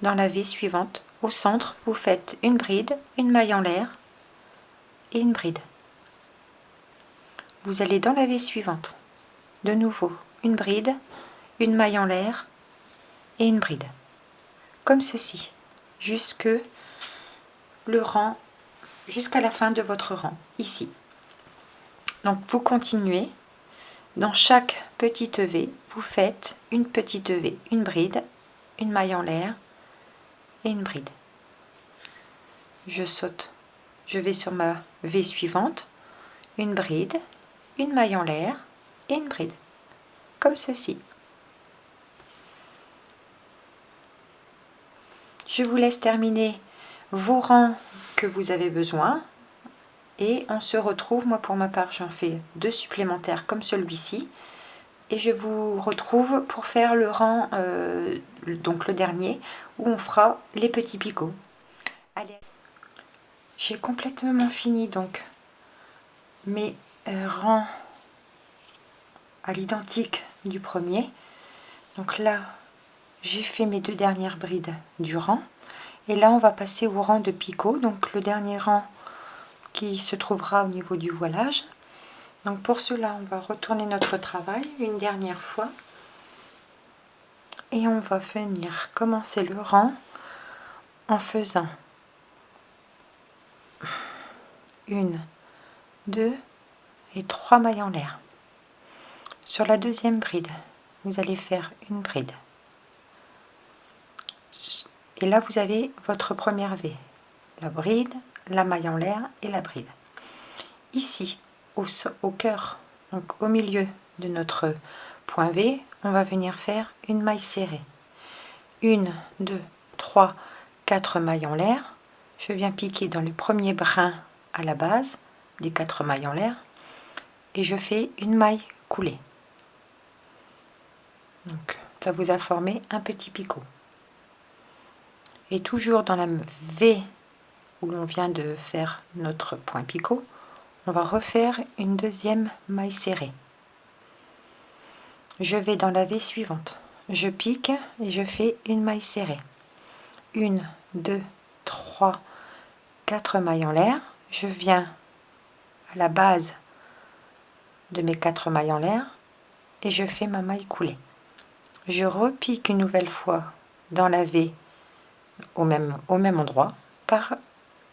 S1: dans la V suivante, au centre, vous faites une bride, une maille en l'air et une bride. Vous allez dans la V suivante, de nouveau, une bride, une maille en l'air et une bride. Comme ceci, jusqu'à la fin de votre rang, ici. Donc vous continuez, dans chaque petite V, vous faites une petite V, une bride, une maille en l'air et une bride. Je saute, je vais sur ma V suivante, une bride, une maille en l'air et une bride, comme ceci. Je vous laisse terminer vos rangs que vous avez besoin et on se retrouve. Moi pour ma part j'en fais 2 supplémentaires comme celui-ci et je vous retrouve pour faire le rang, donc le dernier, où on fera les petits picots. Allez, j'ai complètement fini donc mes rangs à l'identique du premier. Donc là j'ai fait mes 2 dernières brides du rang et là on va passer au rang de picot, donc le dernier rang qui se trouvera au niveau du voilage. Donc pour cela on va retourner notre travail une dernière fois et on va venir commencer le rang en faisant 1, 2 et 3 mailles en l'air. Sur la deuxième bride, vous allez faire une bride. Et là, vous avez votre première V. La bride, la maille en l'air et la bride. Ici, au cœur, donc au milieu de notre point V, on va venir faire une maille serrée. 1, 2, 3, 4 mailles en l'air. Je viens piquer dans le premier brin à la base des 4 mailles en l'air et je fais une maille coulée. Donc ça vous a formé un petit picot. Et toujours dans la V où l'on vient de faire notre point picot, on va refaire une deuxième maille serrée. Je vais dans la V suivante, je pique et je fais une maille serrée. 1, 2, 3, 4 mailles en l'air. Je viens à la base de mes 4 mailles en l'air et je fais ma maille coulée. Je repique une nouvelle fois dans la V au même endroit par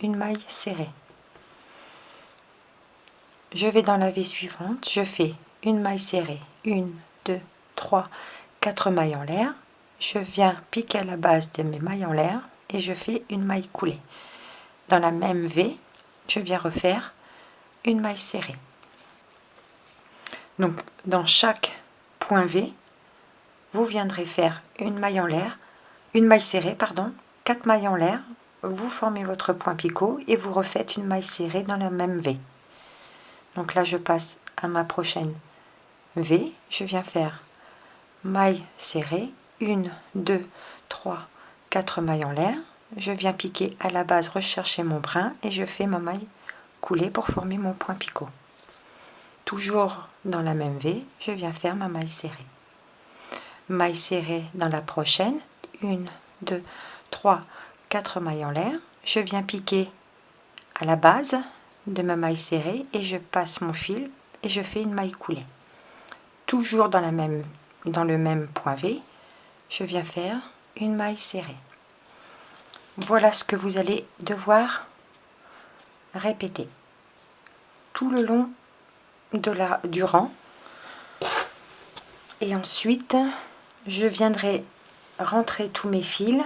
S1: une maille serrée. Je vais dans la V suivante, je fais une maille serrée, 1, 2, 3, 4 mailles en l'air. Je viens piquer à la base de mes mailles en l'air et je fais une maille coulée. Dans la même V, je viens refaire une maille serrée. Donc dans chaque point V, vous viendrez faire une maille en l'air, une maille serrée, pardon, 4 mailles en l'air, vous formez votre point picot et vous refaites une maille serrée dans la même V. Donc là je passe à ma prochaine V, je viens faire maille serrée, 1, 2, 3, 4 mailles en l'air, je viens piquer à la base, rechercher mon brin et je fais ma maille coulée pour former mon point picot. Toujours dans la même V, je viens faire ma maille serrée. Maille serrée dans la prochaine, 1, 2, 3, 4 mailles en l'air, je viens piquer à la base de ma maille serrée et je passe mon fil et je fais une maille coulée. toujours dans le même point V, je viens faire une maille serrée. Voilà ce que vous allez devoir répéter tout le long du rang. Et ensuite, je viendrai rentrer tous mes fils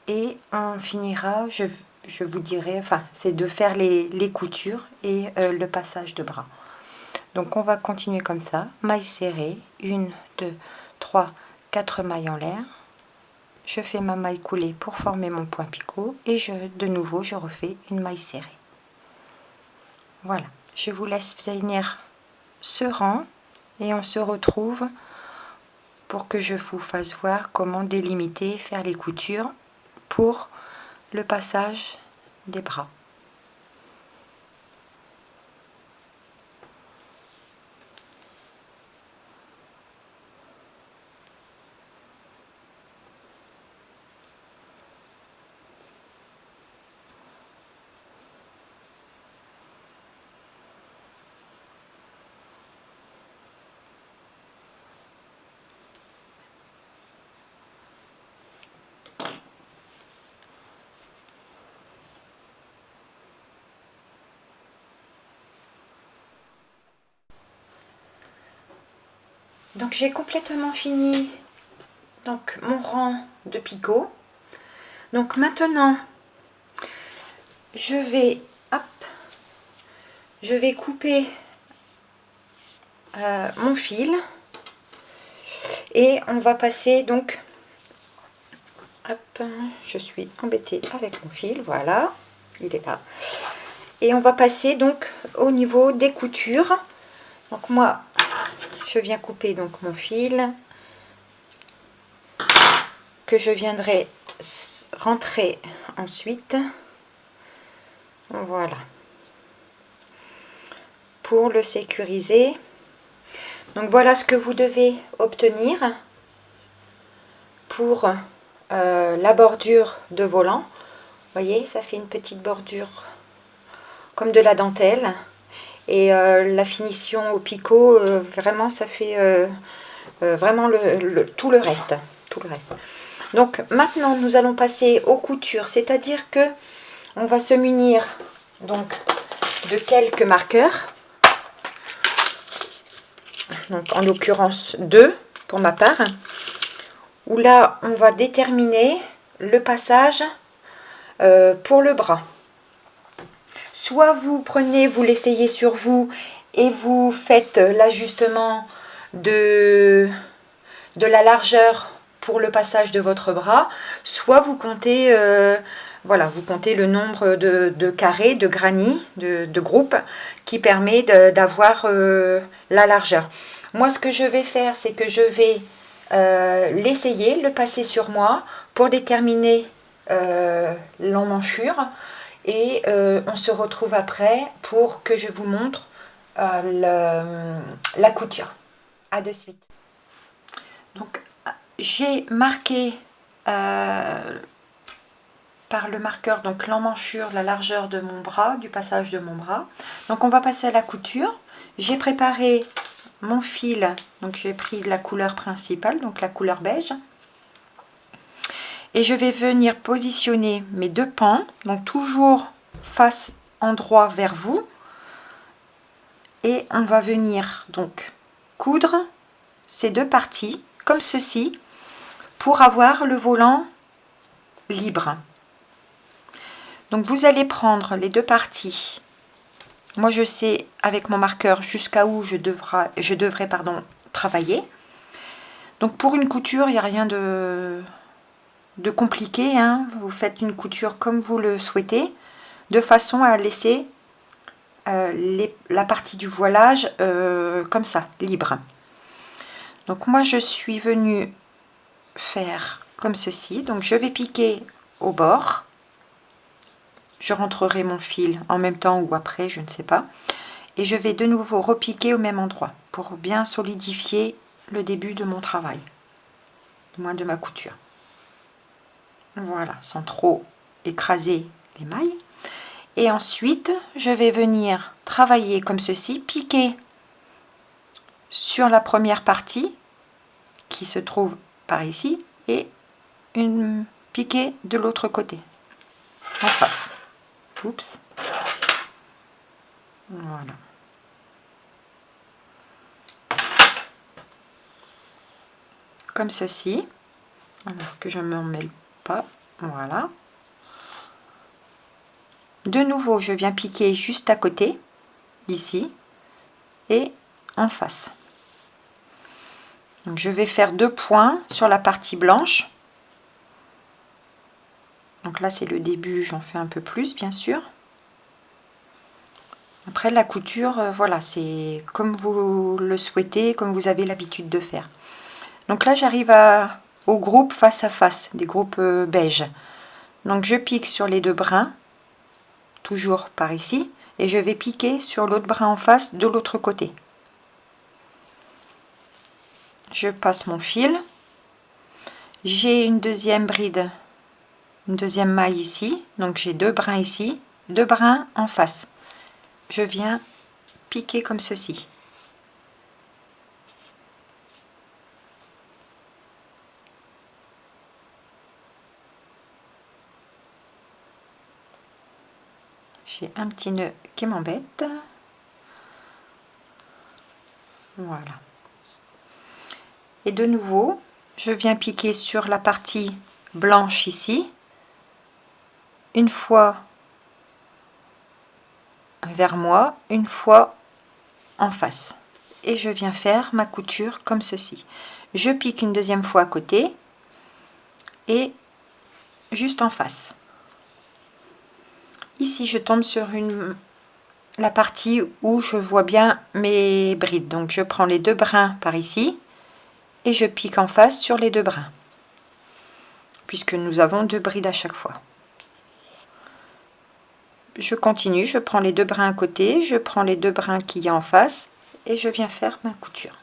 S1: et on finira, je vous dirai, enfin, c'est de faire les coutures et le passage de bras. Donc on va continuer comme ça, maille serrée, 1, 2, 3, 4 mailles en l'air. Je fais ma maille coulée pour former mon point picot et de nouveau je refais une maille serrée. Voilà, je vous laisse finir ce rang et on se retrouve pour que je vous fasse voir comment délimiter, faire les coutures pour le passage des bras. Donc j'ai complètement fini donc mon rang de picot. Donc maintenant je vais couper mon fil et on va passer donc je suis embêtée avec mon fil, voilà, il est là, et on va passer donc au niveau des coutures. Donc moi je viens couper donc mon fil que je viendrai rentrer ensuite, voilà, pour le sécuriser. Donc voilà ce que vous devez obtenir pour la bordure de volant. Vous voyez, ça fait une petite bordure comme de la dentelle. Et la finition au picot, vraiment, ça fait vraiment tout le reste. Donc maintenant, nous allons passer aux coutures. C'est-à-dire que on va se munir donc de quelques marqueurs. Donc en l'occurrence 2 pour ma part. Où là, on va déterminer le passage pour le bras. Soit vous prenez, vous l'essayez sur vous et vous faites l'ajustement de la largeur pour le passage de votre bras, soit vous comptez, voilà, vous comptez le nombre de carrés, de granits, de groupes qui permet d'avoir la largeur. Moi, ce que je vais faire, c'est que je vais l'essayer, le passer sur moi pour déterminer l'emmanchure. Et on se retrouve après pour que je vous montre la couture. À de suite. Donc j'ai marqué par le marqueur donc l'emmanchure, la largeur de mon bras, du passage de mon bras. Donc on va passer à la couture. J'ai préparé mon fil, donc j'ai pris la couleur principale, donc la couleur beige. Et je vais venir positionner mes deux pans, donc toujours face endroit vers vous. Et on va venir donc coudre ces deux parties, comme ceci, pour avoir le volant libre. Donc vous allez prendre les deux parties. Moi je sais avec mon marqueur jusqu'à où je devrais travailler. Donc pour une couture, il n'y a rien de compliqué, hein. Vous faites une couture comme vous le souhaitez, de façon à laisser la partie du voilage comme ça, libre. Donc moi je suis venue faire comme ceci, donc je vais piquer au bord, je rentrerai mon fil en même temps ou après, je ne sais pas, et je vais de nouveau repiquer au même endroit pour bien solidifier le début de mon travail, du moins de ma couture. Voilà, sans trop écraser les mailles. Et ensuite, je vais venir travailler comme ceci, piquer sur la première partie qui se trouve par ici et une piquée de l'autre côté en face. Oups. Voilà. Comme ceci. Alors que je ne m'en mêle pas. Voilà. De nouveau, je viens piquer juste à côté, ici, et en face. Donc je vais faire 2 points sur la partie blanche. Donc là c'est le début, j'en fais un peu plus bien sûr. Après la couture, voilà, c'est comme vous le souhaitez, comme vous avez l'habitude de faire. Donc là j'arrive au groupe face à face, des groupes beige. Donc je pique sur les 2 brins, toujours par ici, et je vais piquer sur l'autre brin en face de l'autre côté. Je passe mon fil. J'ai une deuxième bride, une deuxième maille ici, donc j'ai 2 brins ici, 2 brins en face. Je viens piquer comme ceci. J'ai un petit nœud qui m'embête. Voilà. Et de nouveau, je viens piquer sur la partie blanche ici, une fois vers moi, une fois en face. Et je viens faire ma couture comme ceci. Je pique une deuxième fois à côté et juste en face. Ici, je tombe sur la partie où je vois bien mes brides. Donc, je prends les 2 brins par ici et je pique en face sur les 2 brins. Puisque nous avons 2 brides à chaque fois. Je continue, je prends les 2 brins à côté, je prends les 2 brins qu'il y a en face et je viens faire ma couture.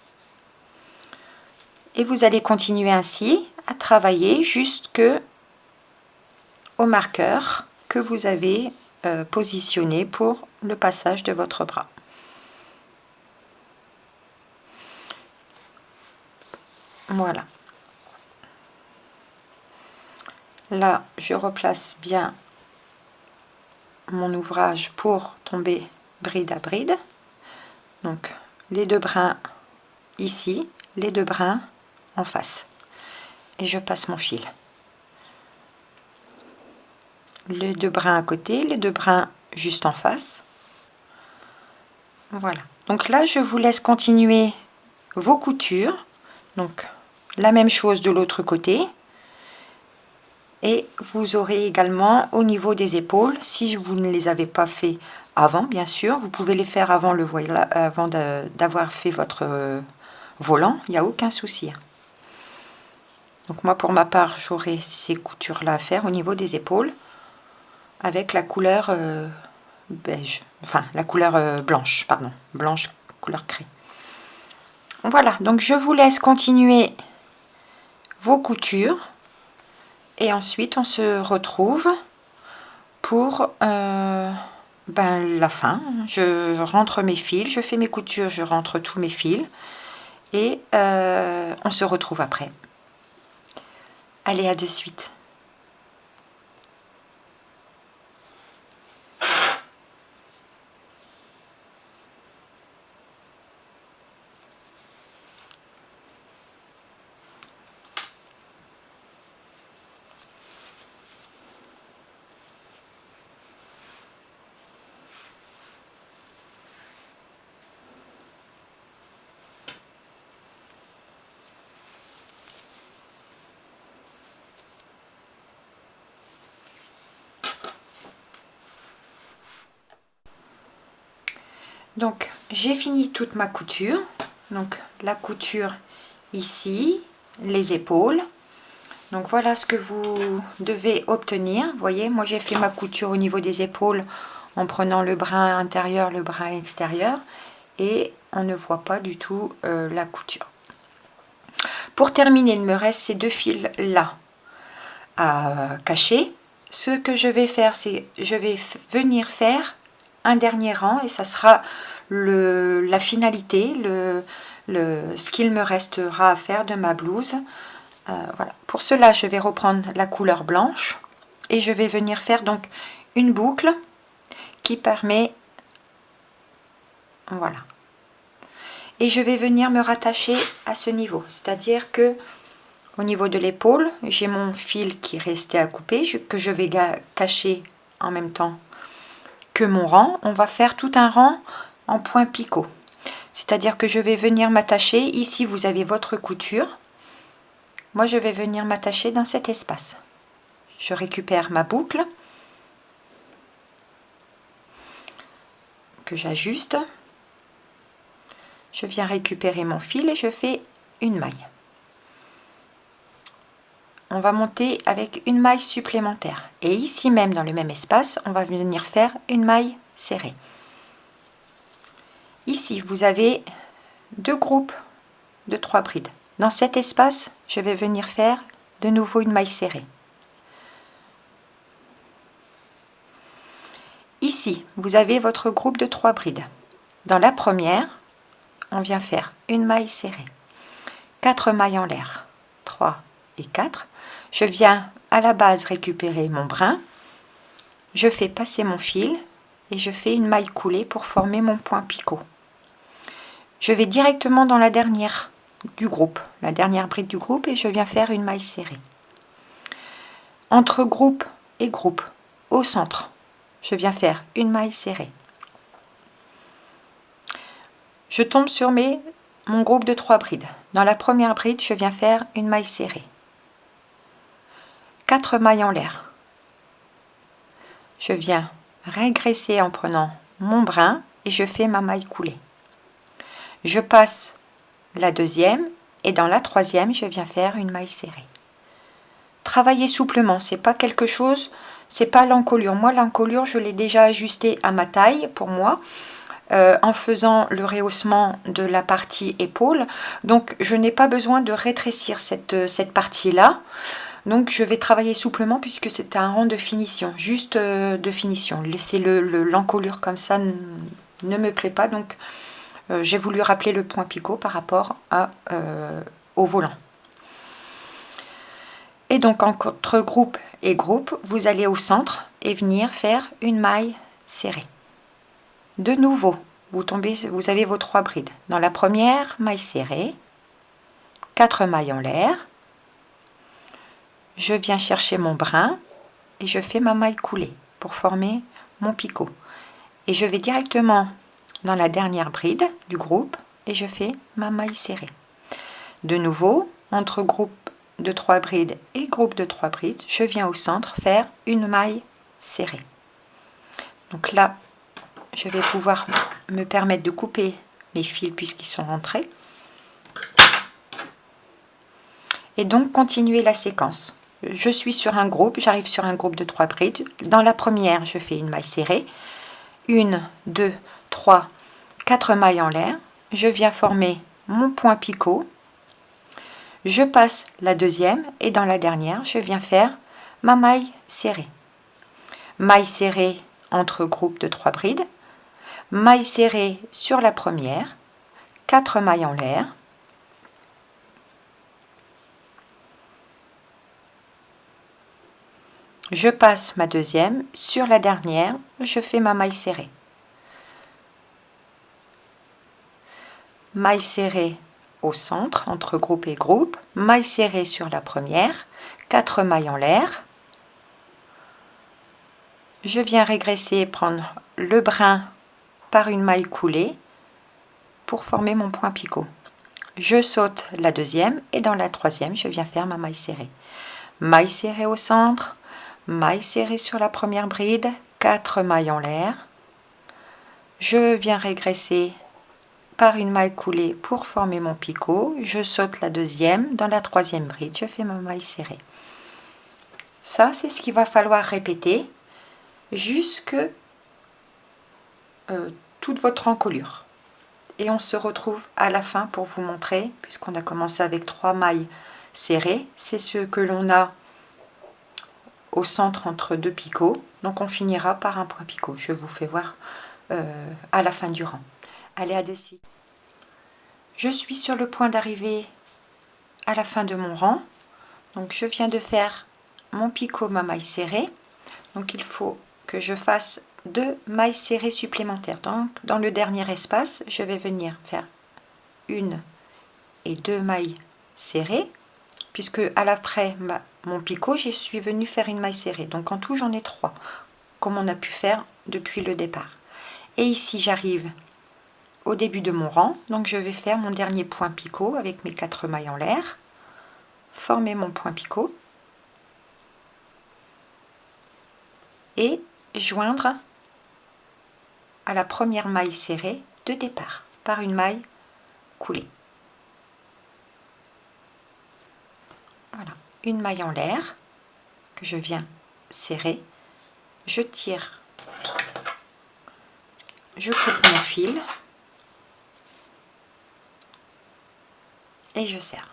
S1: Et vous allez continuer ainsi à travailler jusque au marqueur que vous avez positionné pour le passage de votre bras. Voilà. Là, je replace bien mon ouvrage pour tomber bride à bride. Donc, les 2 brins ici, les 2 brins en face. Et je passe mon fil. Les 2 brins à côté, les 2 brins juste en face. Voilà. Donc là, je vous laisse continuer vos coutures. Donc, la même chose de l'autre côté. Et vous aurez également au niveau des épaules, si vous ne les avez pas fait avant, bien sûr, vous pouvez les faire avant le voile, avant d'avoir fait votre volant, il n'y a aucun souci. Donc moi, pour ma part, j'aurai ces coutures-là à faire au niveau des épaules, avec la couleur beige, enfin la couleur blanche, pardon, blanche couleur craie. Voilà, donc je vous laisse continuer vos coutures. Et ensuite, on se retrouve pour la fin. Je rentre mes fils, je fais mes coutures, je rentre tous mes fils. Et on se retrouve après. Allez, à de suite. Donc, j'ai fini toute ma couture. Donc, la couture ici, les épaules. Donc, voilà ce que vous devez obtenir. Vous voyez, moi, j'ai fait ma couture au niveau des épaules en prenant le brin intérieur, le brin extérieur. Et on ne voit pas du tout la couture. Pour terminer, il me reste ces 2 fils-là à cacher. Ce que je vais faire, c'est je vais venir faire un dernier rang et ça sera la finalité, ce qu'il me restera à faire de ma blouse. Voilà. Pour cela, je vais reprendre la couleur blanche et je vais venir faire donc une boucle qui permet, voilà, et je vais venir me rattacher à ce niveau, c'est-à-dire que au niveau de l'épaule, j'ai mon fil qui restait à couper, que je vais cacher en même temps que mon rang. On va faire tout un rang en point picot, c'est-à-dire que je vais venir m'attacher. Ici vous avez votre couture, moi je vais venir m'attacher dans cet espace. Je récupère ma boucle que j'ajuste, je viens récupérer mon fil et je fais une maille. On va monter avec une maille supplémentaire et ici même dans le même espace on va venir faire une maille serrée. Ici vous avez deux groupes de 3 brides. Dans cet espace je vais venir faire de nouveau une maille serrée. Ici vous avez votre groupe de 3 brides. Dans la première on vient faire une maille serrée, 4 mailles en l'air, 3 et 4. Je viens à la base récupérer mon brin, je fais passer mon fil et je fais une maille coulée pour former mon point picot. Je vais directement dans la dernière du groupe, la dernière bride du groupe, et je viens faire une maille serrée. Entre groupe et groupe, au centre, je viens faire une maille serrée. Je tombe sur mon groupe de 3 brides. Dans la première bride, je viens faire une maille serrée. 4 mailles en l'air. Je viens régresser en prenant mon brin et je fais ma maille coulée. Je passe la deuxième et dans la troisième, je viens faire une maille serrée. Travaillez souplement, c'est pas quelque chose, c'est pas l'encolure. Moi, l'encolure, je l'ai déjà ajustée à ma taille pour moi. En faisant le rehaussement de la partie épaule, donc je n'ai pas besoin de rétrécir cette partie là, donc je vais travailler souplement puisque c'est un rang de finition, juste de finition. Laisser l'encolure comme ça ne me plaît pas, donc j'ai voulu rappeler le point picot par rapport au volant. Et donc entre groupe et groupe, vous allez au centre et venir faire une maille serrée. De nouveau, vous avez vos 3 brides. Dans la première, maille serrée, 4 mailles en l'air. Je viens chercher mon brin et je fais ma maille coulée pour former mon picot. Et je vais directement dans la dernière bride du groupe et je fais ma maille serrée. De nouveau, entre groupe de 3 brides et groupe de 3 brides, je viens au centre faire une maille serrée. Donc là, je vais pouvoir me permettre de couper mes fils puisqu'ils sont rentrés. Et donc continuer la séquence. Je suis sur un groupe, j'arrive sur un groupe de 3 brides. Dans la première, je fais une maille serrée. 1, 2, 3, 4 mailles en l'air. Je viens former mon point picot. Je passe la deuxième et dans la dernière, je viens faire ma maille serrée. Maille serrée entre groupes de 3 brides. Maille serrée sur la première. 4 mailles en l'air. Je passe ma deuxième, sur la dernière, je fais ma maille serrée. Maille serrée au centre, entre groupe et groupe, maille serrée sur la première, 4 mailles en l'air. Je viens régresser, prendre le brin par une maille coulée pour former mon point picot. Je saute la deuxième et dans la troisième, je viens faire ma maille serrée. Maille serrée au centre, maille serrée sur la première bride, 4 mailles en l'air. Je viens régresser par une maille coulée pour former mon picot. Je saute la deuxième, dans la troisième bride, je fais ma maille serrée. Ça, c'est ce qu'il va falloir répéter jusque toute votre encolure. Et on se retrouve à la fin pour vous montrer, puisqu'on a commencé avec 3 mailles serrées, c'est ce que l'on a au centre entre 2 picots, donc on finira par un point picot. Je vous fais voir à la fin du rang. Allez, à de suite. Je suis sur le point d'arriver à la fin de mon rang. Donc je viens de faire mon picot, ma maille serrée. Donc il faut que je fasse 2 mailles serrées supplémentaires. Donc dans le dernier espace, je vais venir faire 1 et 2 mailles serrées, puisque à l'après mon picot, je suis venue faire une maille serrée. Donc en tout, j'en ai 3, comme on a pu faire depuis le départ. Et ici, j'arrive au début de mon rang, donc je vais faire mon dernier point picot avec mes 4 mailles en l'air, former mon point picot et joindre à la première maille serrée de départ par une maille coulée. Voilà, une maille en l'air que je viens serrer, je tire, je coupe mon fil et je serre.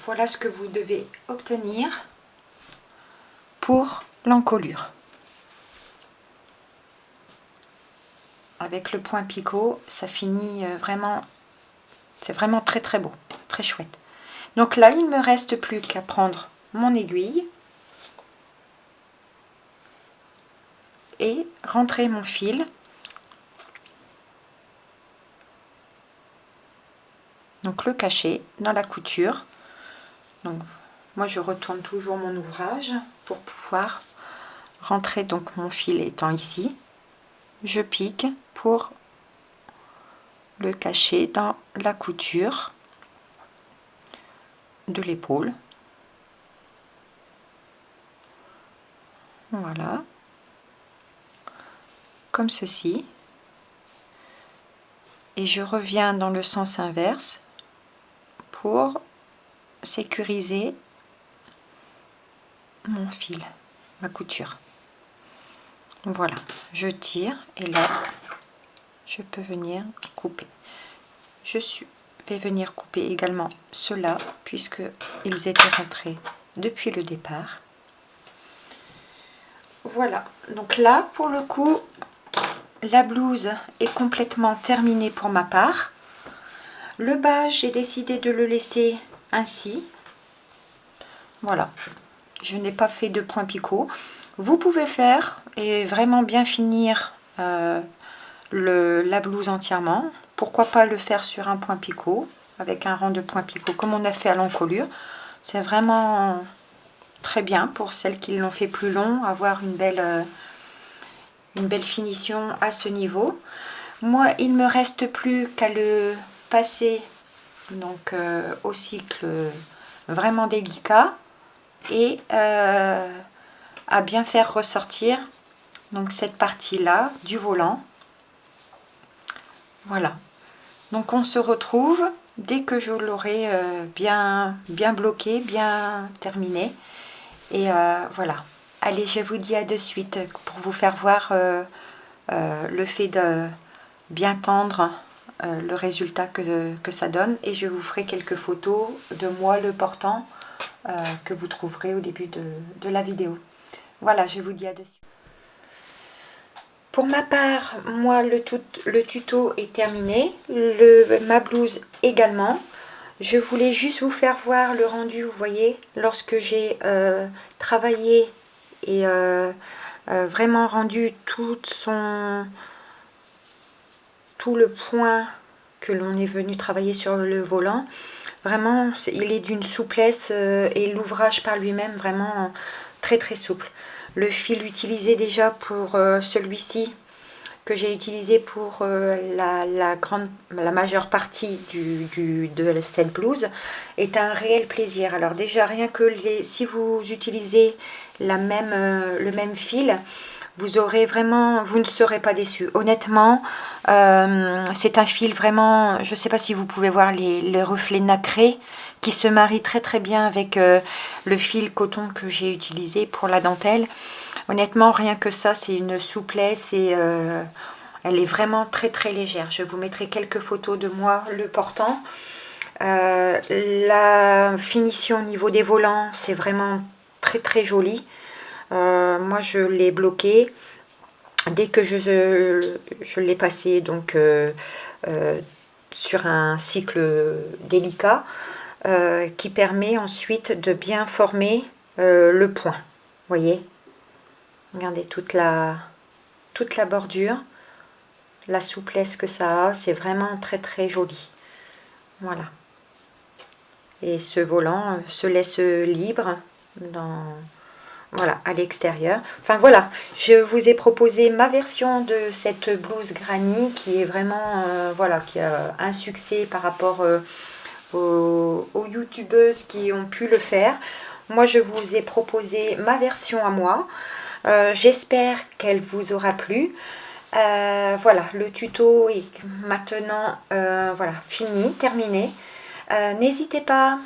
S1: Voilà ce que vous devez obtenir pour l'encolure. Avec le point picot, ça finit vraiment, c'est vraiment très très beau, très chouette. Donc là, il ne me reste plus qu'à prendre mon aiguille et rentrer mon fil. Donc le cacher dans la couture. Donc moi je retourne toujours mon ouvrage pour pouvoir rentrer, donc mon fil étant ici. Je pique pour le cacher dans la couture de l'épaule. Voilà. Comme ceci. Et je reviens dans le sens inverse pour sécuriser mon fil, ma couture. Voilà, je tire et là je peux venir couper. Vais venir couper également ceux-là puisque ils étaient rentrés depuis le départ. Voilà, donc là pour le coup la blouse est complètement terminée pour ma part. Le bas, j'ai décidé de le laisser ainsi. Voilà, je n'ai pas fait de point picot. Vous pouvez faire et vraiment bien finir la blouse entièrement. Pourquoi pas le faire sur un point picot, avec un rang de point picot comme on a fait à l'encolure. C'est vraiment très bien pour celles qui l'ont fait plus long, avoir une belle finition à ce niveau. Moi, il ne me reste plus qu'à le passer donc au cycle vraiment délicat et à bien faire ressortir donc cette partie là du volant. Voilà, donc on se retrouve dès que je l'aurai bien bloqué, bien terminé. Et voilà, allez, je vous dis à de suite pour vous faire voir le fait de bien tendre, le résultat que ça donne. Et je vous ferai quelques photos de moi le portant que vous trouverez au début de la vidéo. Voilà, je vous dis à de suite. Pour ma part, moi le tuto est terminé, ma blouse également. Je voulais juste vous faire voir le rendu, vous voyez, lorsque j'ai travaillé et vraiment rendu tout le point que l'on est venu travailler sur le volant. Vraiment, il est d'une souplesse et l'ouvrage par lui-même vraiment très très souple. Le fil utilisé déjà pour celui-ci, que j'ai utilisé pour la majeure partie de cette blouse, est un réel plaisir. Alors déjà, rien que si vous utilisez le même fil, vous ne serez pas déçus. Honnêtement, c'est un fil vraiment, je ne sais pas si vous pouvez voir les reflets nacrés qui se marient très très bien avec le fil coton que j'ai utilisé pour la dentelle. Honnêtement, rien que ça, c'est une souplesse et elle est vraiment très très légère. Je vous mettrai quelques photos de moi le portant. La finition au niveau des volants, c'est vraiment très très joli. Moi, je l'ai bloqué dès que je l'ai passé donc sur un cycle délicat qui permet ensuite de bien former le point. Voyez, regardez toute la bordure, la souplesse que ça a, c'est vraiment très très joli. Voilà. Et ce volant se laisse libre voilà, à l'extérieur. Enfin voilà, je vous ai proposé ma version de cette blouse granny qui est vraiment voilà, qui a un succès par rapport aux youtubeuses qui ont pu le faire. Moi je vous ai proposé ma version à moi. J'espère qu'elle vous aura plu. Voilà, le tuto est maintenant voilà, fini, terminé. N'hésitez pas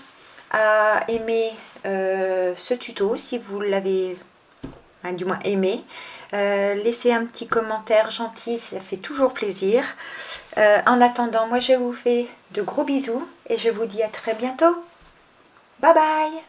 S1: à aimer ce tuto si vous l'avez du moins aimé. Laissez un petit commentaire gentil, ça fait toujours plaisir. En attendant, moi je vous fais de gros bisous et je vous dis à très bientôt. Bye bye!